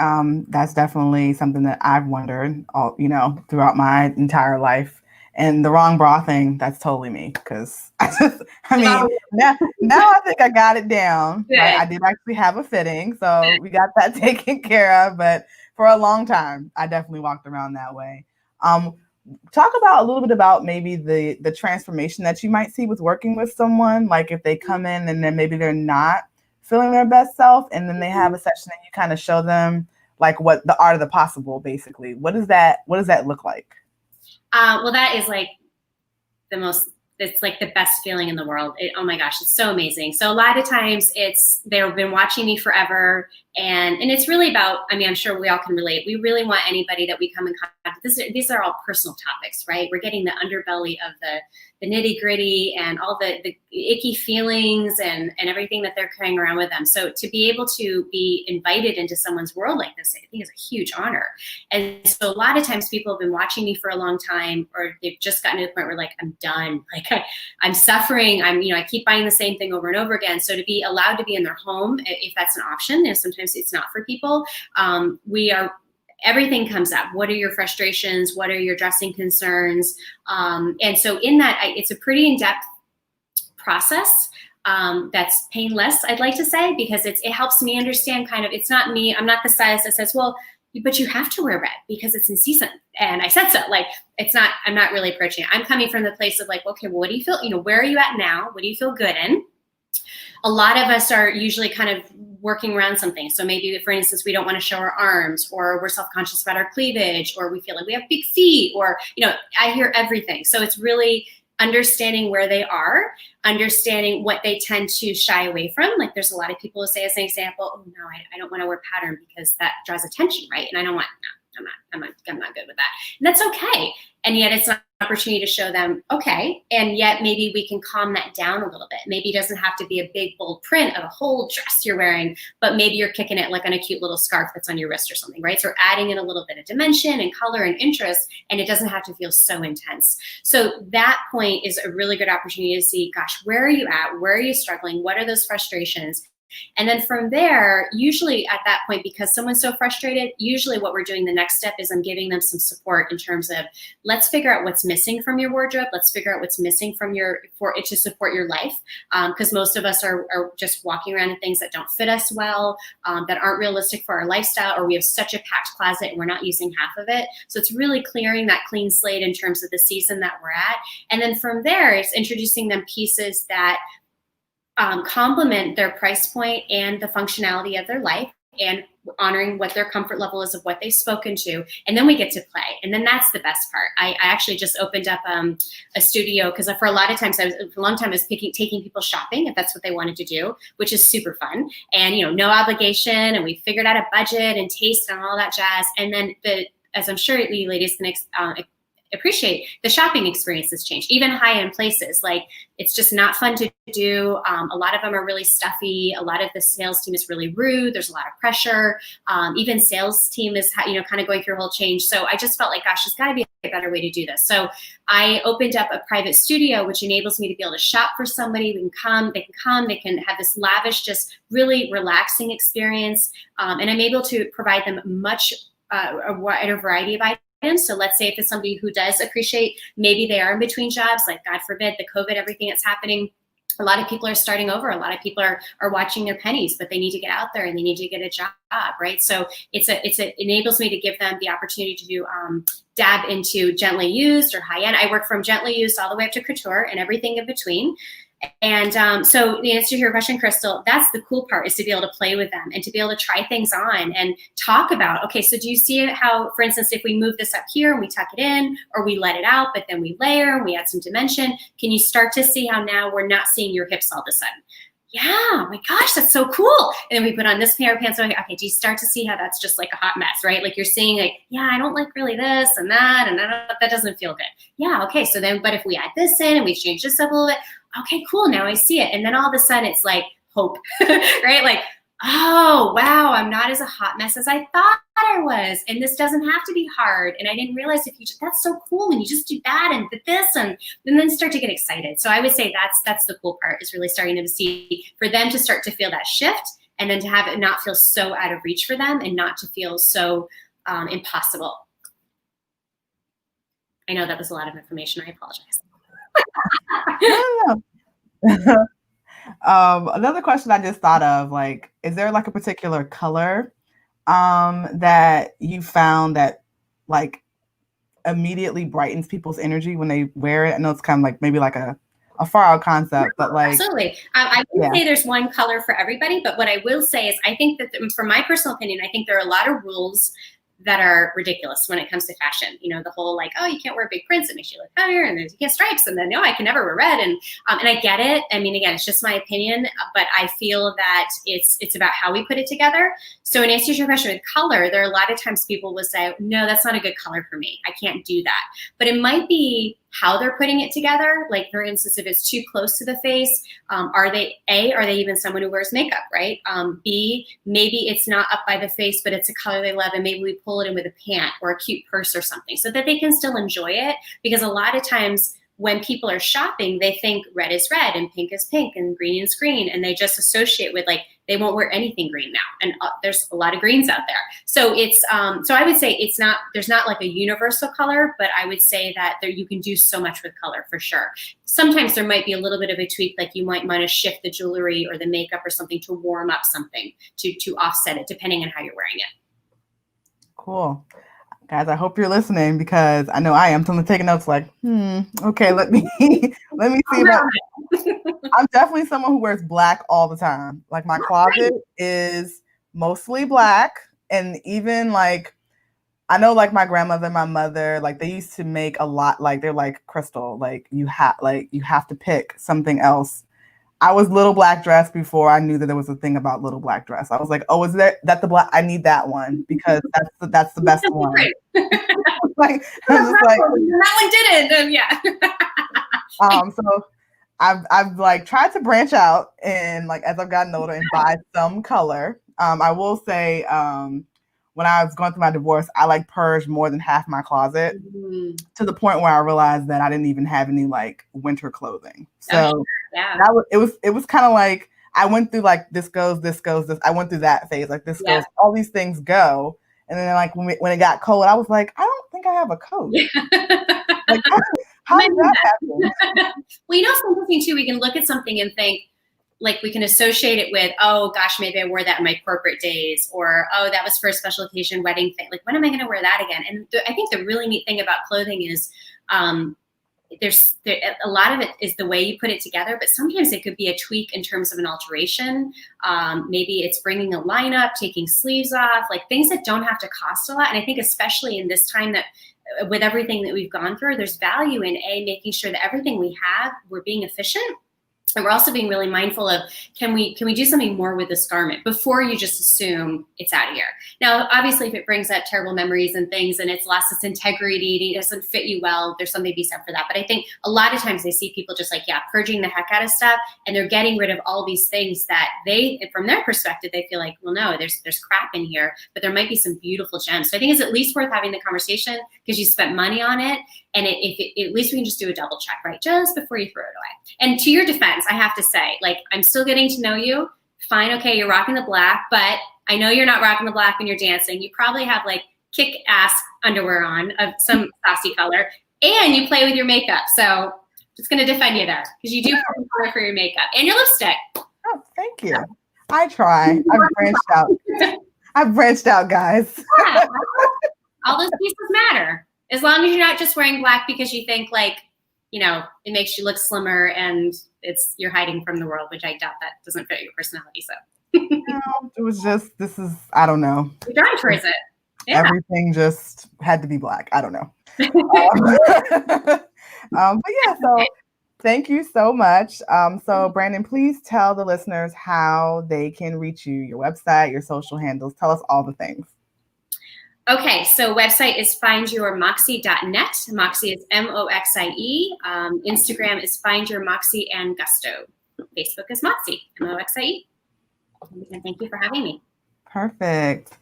that's definitely something that I've wondered throughout my entire life. And the wrong bra thing, that's totally me. Because now I think I got it down. Right? I did actually have a fitting, so we got that taken care of. But for a long time, I definitely walked around that way. Talk about a little bit about maybe the transformation that you might see with working with someone. Like if they come in and then maybe they're not feeling their best self, and then they have a session and you kind of show them like what the art of the possible, basically. What does that look like? Well, that is like it's like the best feeling in the world. Oh my gosh, it's so amazing. So a lot of times they've been watching me forever. And it's really about, I mean, I'm sure we all can relate. We really want anybody that we come in contact with. These are all personal topics, right? We're getting the underbelly of the nitty gritty and all the icky feelings and everything that they're carrying around with them. So to be able to be invited into someone's world like this, I think is a huge honor. And so a lot of times people have been watching me for a long time, or they've just gotten to the point where like, I'm done. Like I'm suffering. I keep buying the same thing over and over again. So to be allowed to be in their home, if that's an option, and sometimes it's not for people, everything comes up. What are your frustrations? What are your dressing concerns? And so in that, it's a pretty in-depth process that's painless, I'd like to say, because it helps me understand kind of, it's not me, I'm not the stylist that says, well, but you have to wear red because it's in season. And I said so. Like, I'm not really approaching it. I'm coming from the place of like, okay, well, what do you feel, where are you at now? What do you feel good in? A lot of us are usually kind of working around something. So maybe, for instance, we don't want to show our arms, or we're self-conscious about our cleavage, or we feel like we have big feet, or, I hear everything. So it's really understanding where they are, understanding what they tend to shy away from. Like there's a lot of people who say, as an example, oh no, I don't want to wear pattern because that draws attention, right? And I don't want, no, I'm not good with that. And that's okay. And yet it's an opportunity to show them, okay, and yet maybe we can calm that down a little bit. Maybe it doesn't have to be a big bold print of a whole dress you're wearing, but maybe you're kicking it like on a cute little scarf that's on your wrist or something, right? So we're adding in a little bit of dimension and color and interest, and it doesn't have to feel so intense. So that point is a really good opportunity to see, gosh, where are you at? Where are you struggling? What are those frustrations? And then from there, usually at that point, because someone's so frustrated, usually what we're doing, the next step is I'm giving them some support in terms of, let's figure out what's missing from your wardrobe. Let's figure out what's missing from for it to support your life. Because most of us are just walking around in things that don't fit us well, that aren't realistic for our lifestyle, or we have such a packed closet and we're not using half of it. So it's really clearing that clean slate in terms of the season that we're at. And then from there, it's introducing them pieces that complement their price point and the functionality of their life, and honoring what their comfort level is of what they've spoken to. And then we get to play. And then that's the best part. I actually just opened up a studio, because for a lot of times, for a long time I was taking people shopping if that's what they wanted to do, which is super fun. And, no obligation. And we figured out a budget and taste and all that jazz. And then as I'm sure you ladies can appreciate, the shopping experience has changed. Even high-end places, like it's just not fun to do. A lot of them are really stuffy. A lot of the sales team is really rude. There's a lot of pressure. Even sales team is kind of going through a whole change. So I just felt like, gosh, there's got to be a better way to do this. So I opened up a private studio, which enables me to be able to shop for somebody. They can have this lavish, just really relaxing experience, and I'm able to provide them a wider variety of items. So let's say if it's somebody who does appreciate, maybe they are in between jobs, like God forbid, the COVID, everything that's happening. A lot of people are starting over. A lot of people are watching their pennies, but they need to get out there and they need to get a job, right? So it enables me to give them the opportunity to dab into gently used or high end. I work from gently used all the way up to couture and everything in between. And so the answer to your question, Krystal, that's the cool part, is to be able to play with them and to be able to try things on and talk about, okay, so do you see how, for instance, if we move this up here and we tuck it in, or we let it out, but then we layer and we add some dimension, can you start to see how now we're not seeing your hips all of a sudden? Yeah, oh my gosh, that's so cool. And then we put on this pair of pants. Okay, do you start to see how that's just like a hot mess, right? Like you're seeing like, yeah, I don't like really this and that doesn't feel good. Yeah, okay, so then, but if we add this in and we change this up a little bit, okay, cool, now I see it. And then all of a sudden it's like hope, right? Like, oh, wow, I'm not as a hot mess as I thought I was. And this doesn't have to be hard. And I didn't realize that's so cool. And you just do that and this and then start to get excited. So I would say that's the cool part, is really starting to see, for them to start to feel that shift, and then to have it not feel so out of reach for them and not to feel so impossible. I know that was a lot of information. I apologize. Another question I just thought of, like, is there like a particular color that you found that like immediately brightens people's energy when they wear it? I know it's kind of like maybe like a far out concept, but like, absolutely. I wouldn't say there's one color for everybody, but what I will say is I think that from my personal opinion, I think there are a lot of rules that are ridiculous when it comes to fashion. You know, the whole like, oh, you can't wear big prints, it makes you look heavier, and you can't stripes, and then no, I can never wear red. And I get it. I mean, again, it's just my opinion, but I feel that it's about how we put it together. So in answer to your question with color, there are a lot of times people will say, no, that's not a good color for me. I can't do that. But it might be how they're putting it together. Like, for instance, if it's too close to the face, are they even someone who wears makeup, right? B, maybe it's not up by the face, but it's a color they love, and maybe we pull it in with a pant or a cute purse or something so that they can still enjoy it. Because a lot of times when people are shopping, they think red is red and pink is pink and green is green, and they just associate with like, they won't wear anything green now. And there's a lot of greens out there. So it's, so I would say there's not like a universal color, but I would say that you can do so much with color for sure. Sometimes there might be a little bit of a tweak, like you might want to shift the jewelry or the makeup or something to warm up something to offset it, depending on how you're wearing it. Cool. Guys, I hope you're listening, because I know I am. Someone taking notes like, okay, let me see. I'm definitely someone who wears black all the time. Like, my closet is mostly black. And even like, I know like my grandmother and my mother, like they used to make a lot, like they're like, Krystal, like you have to pick something else. I was little black dress before I knew that there was a thing about little black dress. I was like, oh, is that the black? I need that one because that's the best one. Like, I was just like, that one didn't. And yeah. So I've like tried to branch out, and like as I've gotten older, and buy some color. I will say, when I was going through my divorce, I like purged more than half my closet to the point where I realized that I didn't even have any like winter clothing. So it was kind of like I went through like this goes. I went through that phase, like this goes, all these things go. And then like when it got cold, I was like, I don't think I have a coat. Like, how did that happen? Well, you know, something too, we can look at something and think, like we can associate it with, oh gosh, maybe I wore that in my corporate days, or oh, that was for a special occasion, wedding thing. Like, when am I going to wear that again? And I think the really neat thing about clothing is there's a lot of it is the way you put it together, but sometimes it could be a tweak in terms of an alteration. Maybe it's bringing a line up, taking sleeves off, like things that don't have to cost a lot. And I think especially in this time that with everything that we've gone through, there's value in making sure that everything we have, we're being efficient. And we're also being really mindful of, can we do something more with this garment before you just assume it's out of here? Now, obviously, if it brings up terrible memories and things and it's lost its integrity and it doesn't fit you well, there's something to be said for that. But I think a lot of times I see people just like, purging the heck out of stuff, and they're getting rid of all these things that from their perspective, they feel like, well, no, there's crap in here, but there might be some beautiful gems. So I think it's at least worth having the conversation because you spent money on it. And at least we can just do a double check, right? Just before you throw it away. And to your defense, I have to say, like, I'm still getting to know you. Fine, okay, you're rocking the black, but I know you're not rocking the black when you're dancing. You probably have like kick-ass underwear on of some saucy color, and you play with your makeup. So just gonna defend you there because you do color for your makeup and your lipstick. Oh, thank you. I try. I've branched out. I've branched out, guys. Yeah, all those pieces matter. As long as you're not just wearing black because you think like, you know, it makes you look slimmer and you're hiding from the world, which I doubt that doesn't fit your personality. So no, it was just, I don't know. You're drawing towards it. Yeah. Everything just had to be black. I don't know. But yeah, so thank you so much. So Brandon, please tell the listeners how they can reach you, your website, your social handles. Tell us all the things. Okay, so website is findyourmoxie.net. Moxie is Moxie. Instagram is findyourmoxie and gusto. Facebook is Moxie, Moxie. And thank you for having me. Perfect.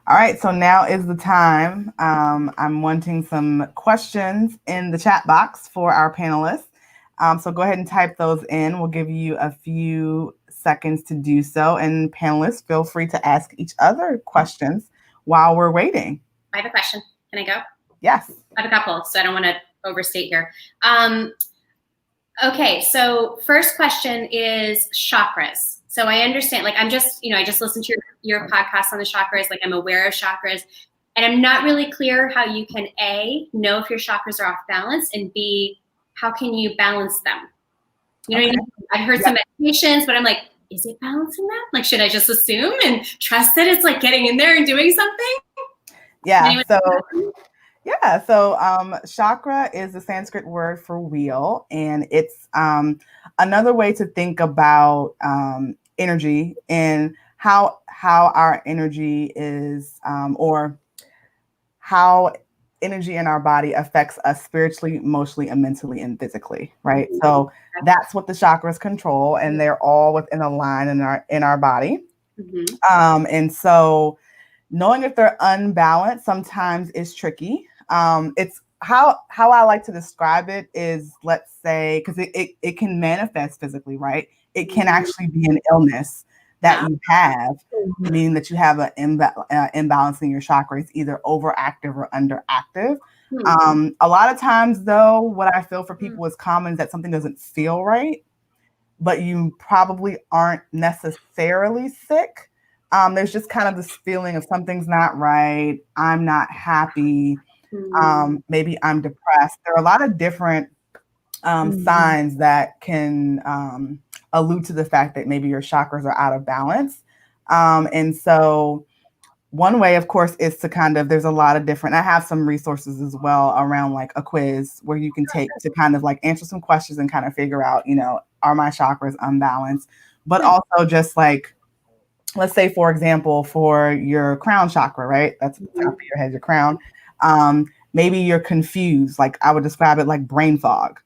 All right, so now is the time. I'm wanting some questions in the chat box for our panelists. So go ahead and type those in. We'll give you a few seconds to do so. And panelists, feel free to ask each other questions while we're waiting. I have a question. Can I go? Yes. I have a couple, so I don't want to overstate here. Okay, so first question is chakras. So I understand, like I just listened to your podcast on the chakras, like I'm aware of chakras, and I'm not really clear how you can A, know if your chakras are off balance, and B, how can you balance them? You know what I mean? I've heard some meditations, but I'm like, is it balancing that? Like, should I just assume and trust that it's like getting in there and doing something? Yeah. So chakra is the Sanskrit word for wheel, and it's another way to think about energy and how our energy is, or how energy in our body affects us spiritually, emotionally, and mentally and physically, right? Mhm. So that's what the chakras control, and they're all within a line in our body. And so knowing if they're unbalanced sometimes is tricky. It's how I like to describe it is, let's say, because it can manifest physically, right? It can actually be an illness that you have, meaning that you have an imbalance in your chakras, either overactive or underactive. A lot of times, though, what I feel for people is common is that something doesn't feel right, but you probably aren't necessarily sick. There's just kind of this feeling of something's not right. I'm not happy. Maybe I'm depressed. There are a lot of different signs that can allude to the fact that maybe your chakras are out of balance. And so one way, of course, is to kind of, there's a lot of different, I have some resources as well around like a quiz where you can take to kind of like answer some questions and kind of figure out, are my chakras unbalanced? But also just like, let's say, for example, for your crown chakra, right? That's the top of your head, your crown. Maybe you're confused. Like I would describe it like brain fog.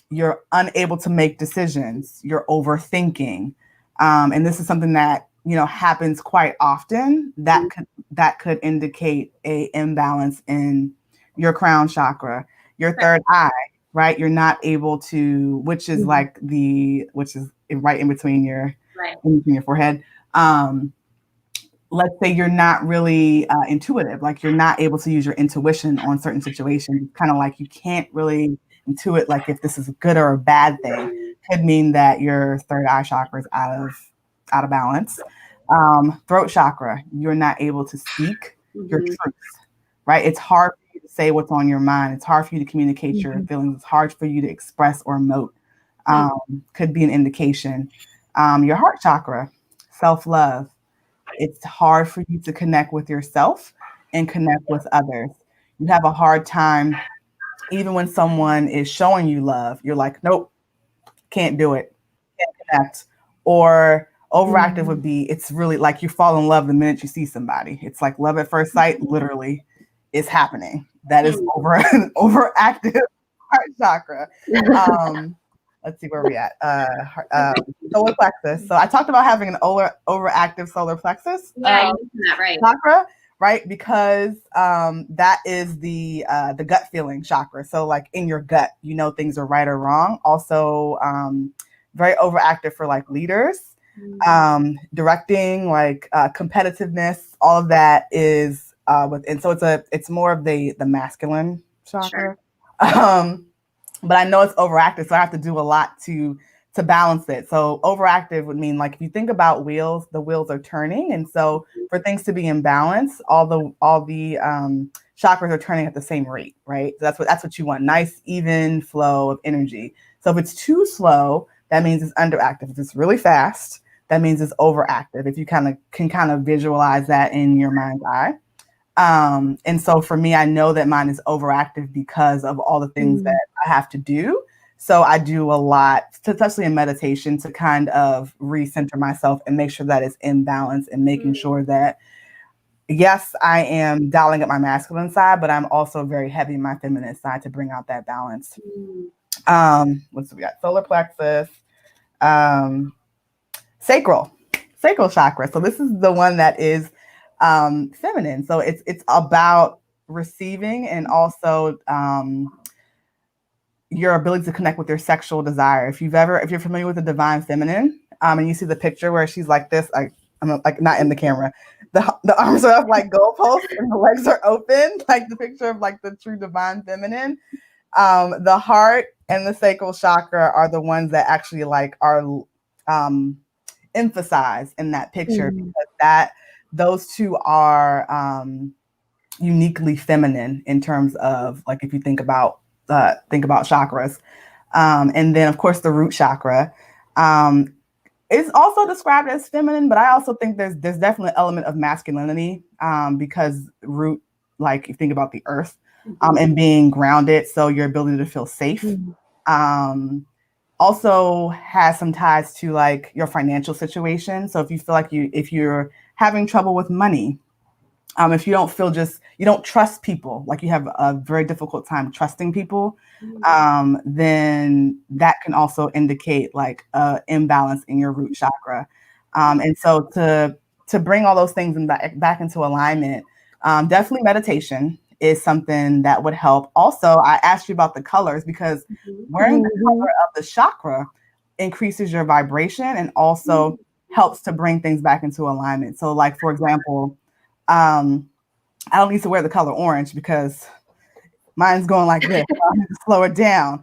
You're unable to make decisions. You're overthinking. And this is something that, happens quite often. That could indicate a imbalance in your crown chakra. Your third eye, right? You're not able to, which is right in between your forehead. Let's say you're not really intuitive, like you're not able to use your intuition on certain situations. Kind of like you can't really intuit, like if this is a good or a bad thing. Could mean that your third eye chakra is out of balance. Throat chakra, you're not able to speak your truth, right? It's hard for you to say what's on your mind. It's hard for you to communicate your feelings. It's hard for you to express or emote. Could be an indication. Your heart chakra, self-love. It's hard for you to connect with yourself and connect with others. You have a hard time, even when someone is showing you love, you're like, nope, can't do it, can't connect. Or overactive would be, it's really like you fall in love the minute you see somebody. It's like love at first sight, literally is happening. That is overactive heart chakra. Let's see where we at. Solar plexus. So I talked about having an overactive solar plexus chakra, right? Because that is the gut feeling chakra. So like in your gut, things are right or wrong. Also, very overactive for like leaders, directing, like competitiveness. All of that is within. So it's more of the masculine chakra. Sure. But I know it's overactive, so I have to do a lot to balance it. So overactive would mean, like, if you think about wheels, the wheels are turning, and so for things to be in balance, all the chakras are turning at the same rate, right? So that's what you want, nice even flow of energy. So if it's too slow, that means it's underactive. If it's really fast, that means it's overactive. If you can visualize that in your mind's eye. And so for me, I know that mine is overactive because of all the things that I have to do. So I do a lot, especially in meditation, to kind of recenter myself and make sure that it's in balance and making sure that, yes, I am dialing up my masculine side, but I'm also very heavy in my feminine side to bring out that balance. Let's see, we got solar plexus, sacral chakra. So this is the one that is feminine. So it's about receiving and also your ability to connect with your sexual desire. If you're familiar with the divine feminine, and you see the picture where she's like this, I'm like not in the camera, the arms are up like goalposts and the legs are open, like the picture of like the true divine feminine. The heart and the sacral chakra are the ones that actually like are emphasized in that picture, because those two are uniquely feminine in terms of, like, if you think about chakras. And then of course the root chakra, It's also described as feminine, but I also think there's definitely an element of masculinity, because root, like you think about the earth, and being grounded, so your ability to feel safe, also has some ties to like your financial situation. So if you feel like if you're having trouble with money, if you don't feel you don't trust people, like you have a very difficult time trusting people, then that can also indicate like a imbalance in your root chakra. And so to bring all those things back into alignment, definitely meditation is something that would help. Also, I asked you about the colors because wearing the color of the chakra increases your vibration and also helps to bring things back into alignment. So like, for example, I don't need to wear the color orange because mine's going like this. So I need to slow it down.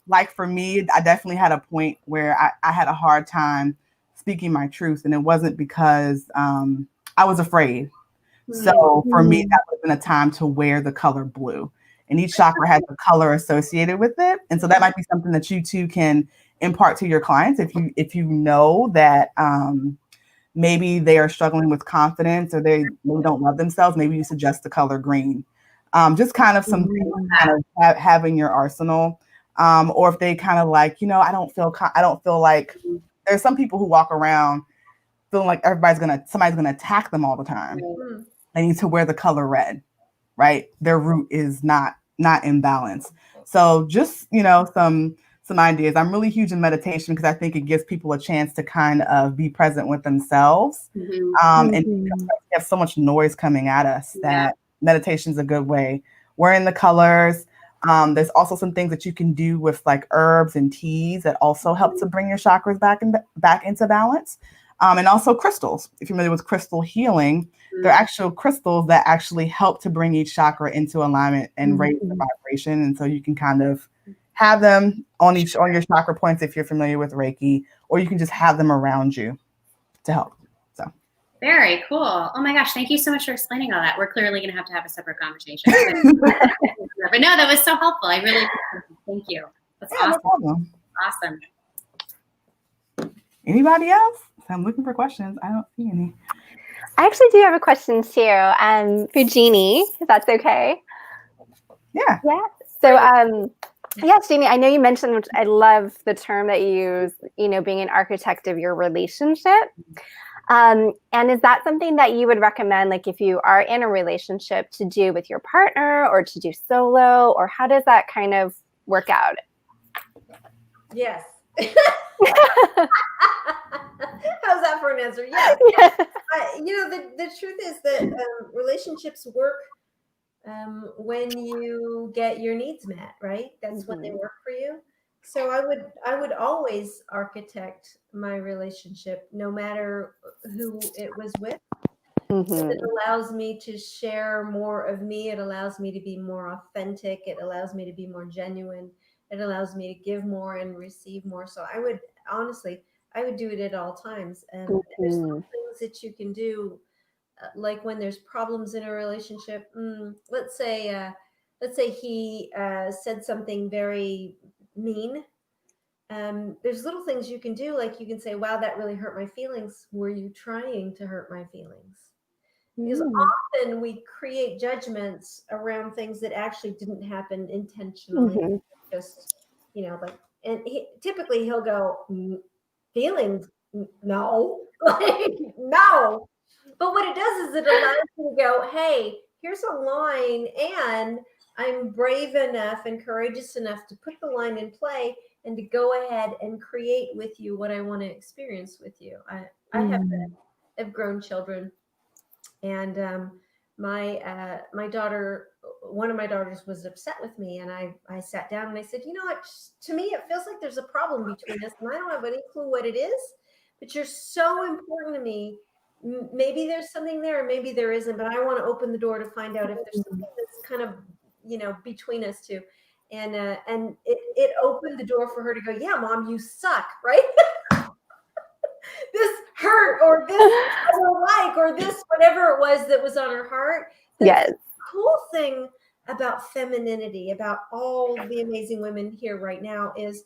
Like for me, I definitely had a point where I had a hard time speaking my truth, and it wasn't because I was afraid. So for me, that would have been a time to wear the color blue. And each chakra has a color associated with it. And so that might be something that you too can impart to your clients if you know that maybe they are struggling with confidence or they don't love themselves. Maybe you suggest the color green. Just kind of some things kind of have in your arsenal. Or if they kind of like, I don't feel like there's some people who walk around feeling like somebody's gonna attack them all the time. They need to wear the color red, right? Their root is not in balance. So just, some ideas. I'm really huge in meditation because I think it gives people a chance to kind of be present with themselves. And we have so much noise coming at us that meditation is a good way. Wearing the colors. There's also some things that you can do with like herbs and teas that also help to bring your chakras back into balance. And also crystals. If you're familiar with crystal healing, they're actual crystals that actually help to bring each chakra into alignment and raise the vibration. And so you can kind of have them on your chakra points if you're familiar with Reiki, or you can just have them around you to help. So very cool. Oh my gosh, thank you so much for explaining all that. We're clearly going to have a separate conversation. But no, that was so helpful. I really thank you. That's awesome. No problem. Awesome. Anybody else? I'm looking for questions. I don't see any. I actually do have a question too, for Genie, if that's okay. Yeah. Yeah. So, yes, Genie, I know you mentioned, which I love the term that you use, being an architect of your relationship. And is that something that you would recommend, like if you are in a relationship, to do with your partner or to do solo, or how does that kind of work out? Yes. How's that for an answer? Yes. The truth is that relationships work when you get your needs met, right? That's when they work for you. So I would always architect my relationship, no matter who it was with. It allows me to share more of me. It allows me to be more authentic. It allows me to be more genuine. It allows me to give more and receive more. So I would do it at all times. And there's some things that you can do, like when there's problems in a relationship. Let's say he said something very mean. There's little things you can do, like you can say, wow, that really hurt my feelings. Were you trying to hurt my feelings? Because often we create judgments around things that actually didn't happen intentionally. Just, and typically he'll go, feelings? No, like, no. But what it does is it allows you to go, hey, here's a line, and I'm brave enough and courageous enough to put the line in play and to go ahead and create with you what I want to experience with you. I have grown children, and my daughter, one of my daughters, was upset with me, and I sat down and I said, what? To me, it feels like there's a problem between us, and I don't have any clue what it is, but you're so important to me. Maybe there's something there, maybe there isn't, but I want to open the door to find out if there's something that's kind of, between us two. And it opened the door for her to go, yeah, Mom, you suck, right? This hurt, or this I don't like, or this whatever it was that was on her heart. Yes. The cool thing about femininity, about all the amazing women here right now, is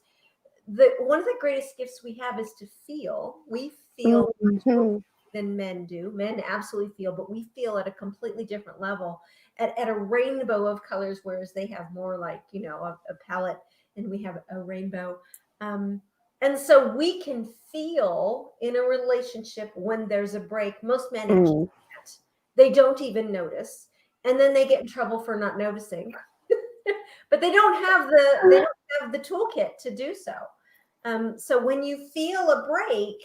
one of the greatest gifts we have is to feel. We feel much more than men do. Men absolutely feel, but we feel at a completely different level, at a rainbow of colors, whereas they have more like, a palette, and we have a rainbow. And so we can feel in a relationship when there's a break. Most men actually can't. They don't even notice. And then they get in trouble for not noticing. But they don't have the toolkit to do so. So when you feel a break,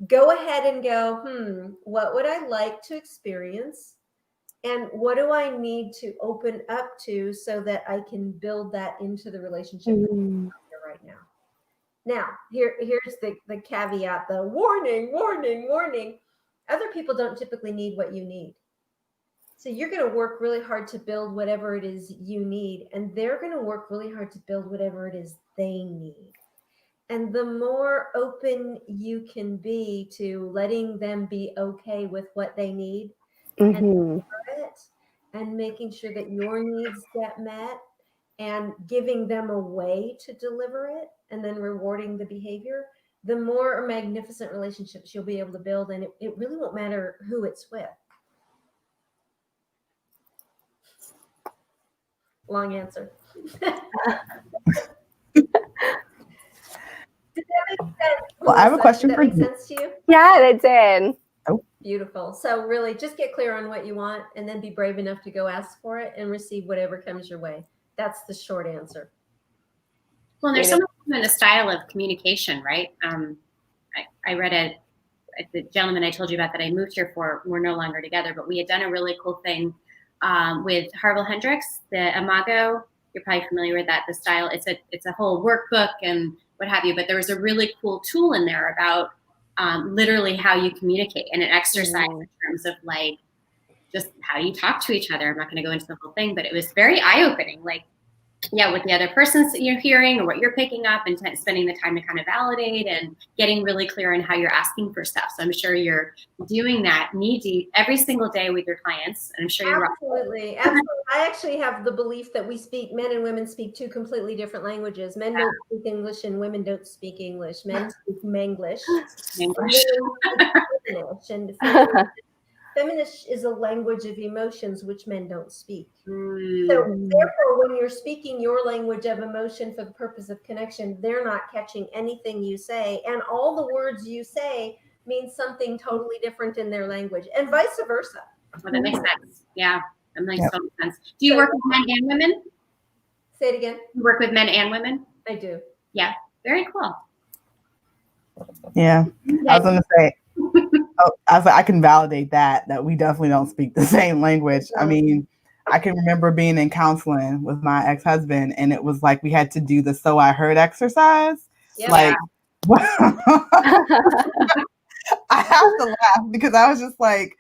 go ahead and go, what would I like to experience? And what do I need to open up to so that I can build that into the relationship right now? Now, here's the caveat, the warning. Other people don't typically need what you need. So you're going to work really hard to build whatever it is you need, and they're going to work really hard to build whatever it is they need. And the more open you can be to letting them be okay with what they need and making sure that your needs get met and giving them a way to deliver it and then rewarding the behavior, the more magnificent relationships you'll be able to build. And it really won't matter who it's with. Long answer. Did that make sense? Well, I have a question for you. Did that make sense to you? Yeah, that did. Oh. Beautiful. So really just get clear on what you want and then be brave enough to go ask for it and receive whatever comes your way. That's the short answer. Well, there's so much in the style of communication, right? I read the gentleman I told you about that I moved here for, we're no longer together, but we had done a really cool thing with Harville Hendrix, the Imago. You're probably familiar with that, the style. It's a whole workbook and what have you, but there was a really cool tool in there about literally how you communicate and an exercise in terms of like just how you talk to each other. I'm not going to go into the whole thing, but it was very eye-opening. Like, yeah, what the other person's you're hearing or what you're picking up, and spending the time to kind of validate and getting really clear on how you're asking for stuff. So I'm sure you're doing that knee-deep every single day with your clients, and I'm sure you're absolutely. I actually have the belief that men and women speak two completely different languages. Men don't speak English and women don't speak English. Men speak Manglish. And feminist is a language of emotions which men don't speak. So therefore, when you're speaking your language of emotion for the purpose of connection, they're not catching anything you say. And all the words you say mean something totally different in their language, and vice versa. Well, that makes sense. Yeah, that makes so much sense. Do you work with men and women? Say it again. You work with men and women? I do. Yeah, very cool. Yeah, I was going to say, I was like, I can validate that we definitely don't speak the same language. I mean, I can remember being in counseling with my ex-husband, and it was like we had to do the "so I heard" exercise. Yeah. Like, I have to laugh because I was just like,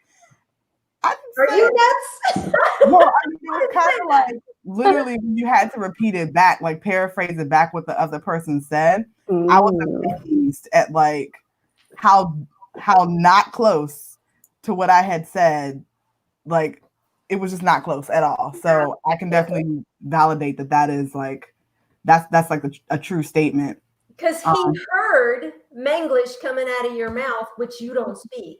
"Are you nuts?" Well, I mean, it was kind of like literally you had to repeat it back, like paraphrase it back what the other person said. I was amazed at like how not close to what I had said, like it was just not close at all. So I can definitely validate that is like that's like a true statement. Because he heard Manglish coming out of your mouth, which you don't speak.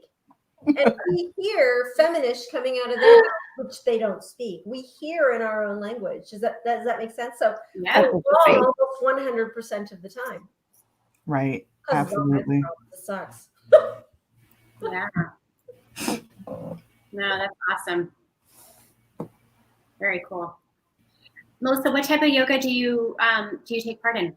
And we hear feminist coming out of their mouth, which they don't speak. We hear in our own language. Does that make sense? So wrong almost 100% of the time. Right. Absolutely. It sucks. Yeah. No, that's awesome. Very cool. Melissa, what type of yoga do you take part in?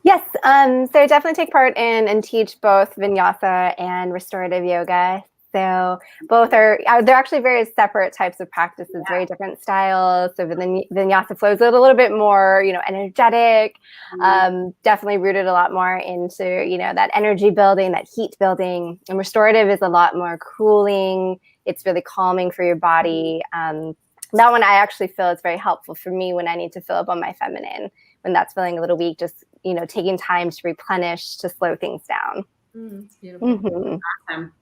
Yes, so I definitely take part in and teach both vinyasa and restorative yoga. So both they're actually very separate types of practices, very different styles. So vinyasa flows a little bit more, energetic, definitely rooted a lot more into, that energy building, that heat building. And restorative is a lot more cooling. It's really calming for your body. That one I actually feel is very helpful for me when I need to fill up on my feminine, when that's feeling a little weak, just, taking time to replenish, to slow things down. Beautiful. Awesome.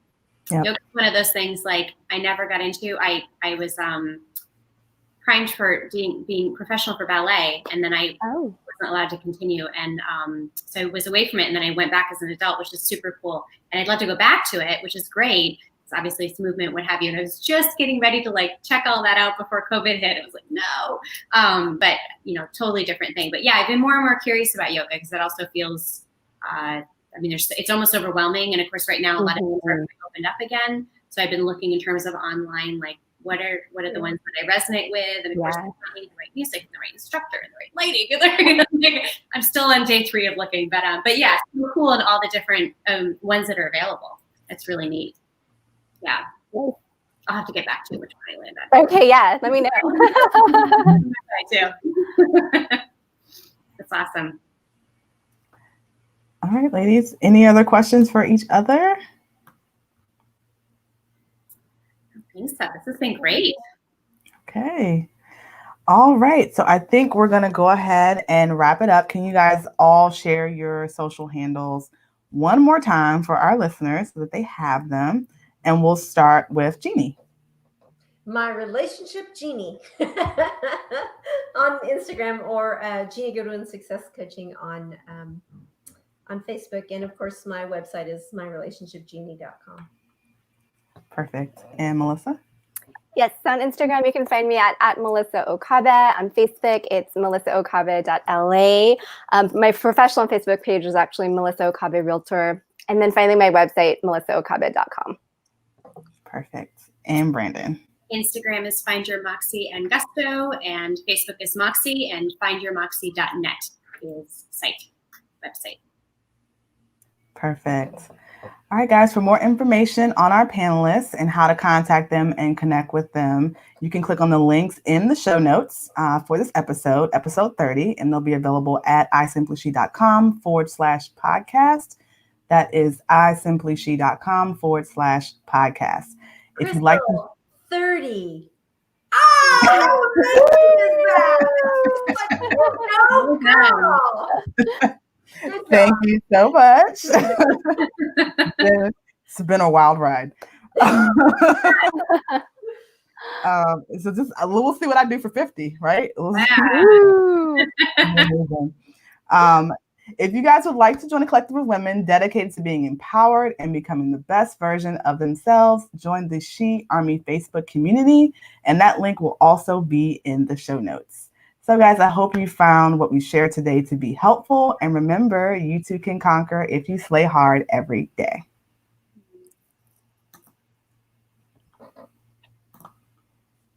Yep. Yoga is one of those things like I never got into. I was primed for being professional for ballet, and then I was wasn't allowed to continue. And so I was away from it. And then I went back as an adult, which is super cool. And I'd love to go back to it, which is great. It's obviously it's movement, what have you. And I was just getting ready to like check all that out before COVID hit. It was like, no. But, totally different thing. But yeah, I've been more and more curious about yoga because it also feels, it's almost overwhelming. And of course, right now, a lot of things are opened up again. So I've been looking in terms of online, like, what are the ones that I resonate with, and of course finding the right music and the right instructor and the right lighting. I'm still on day 3 of looking, but yeah, it's so cool and all the different ones that are available. It's really neat. Yeah, I'll have to get back to which one I land on. Okay, yeah, let me know. I do. That's awesome. All right, ladies. Any other questions for each other? So this has been great. Okay. All right. So I think we're going to go ahead and wrap it up. Can you guys all share your social handles one more time for our listeners so that they have them? And we'll start with Genie. My relationship Genie on Instagram, or Genie Goodwin Success Coaching on Facebook. And of course, my website is myrelationshipgenie.com. Perfect. And Melissa? Yes, on Instagram, you can find me at Melissa Okabe. On Facebook, it's melissaokabe.la. My professional Facebook page is actually Melissa Okabe Realtor. And then finally, my website, melissaokabe.com. Perfect. And Brandon? Instagram is Find Your Moxie and Gusto, and Facebook is Moxie, and findyourmoxie.net is website. Perfect. All right, guys, for more information on our panelists and how to contact them and connect with them, you can click on the links in the show notes for this episode 30, and they'll be available at isimplyShe.com/podcast. That is isimplyShe.com/podcast. If you'd like to 30. Oh, thank you so much. It's been a wild ride. So just we'll see what I do for 50, right? If you guys would like to join a collective of women dedicated to being empowered and becoming the best version of themselves, join the She Army Facebook community, and that link will also be in the show notes. So guys, I hope you found what we shared today to be helpful, and remember, you too can conquer if you slay hard every day.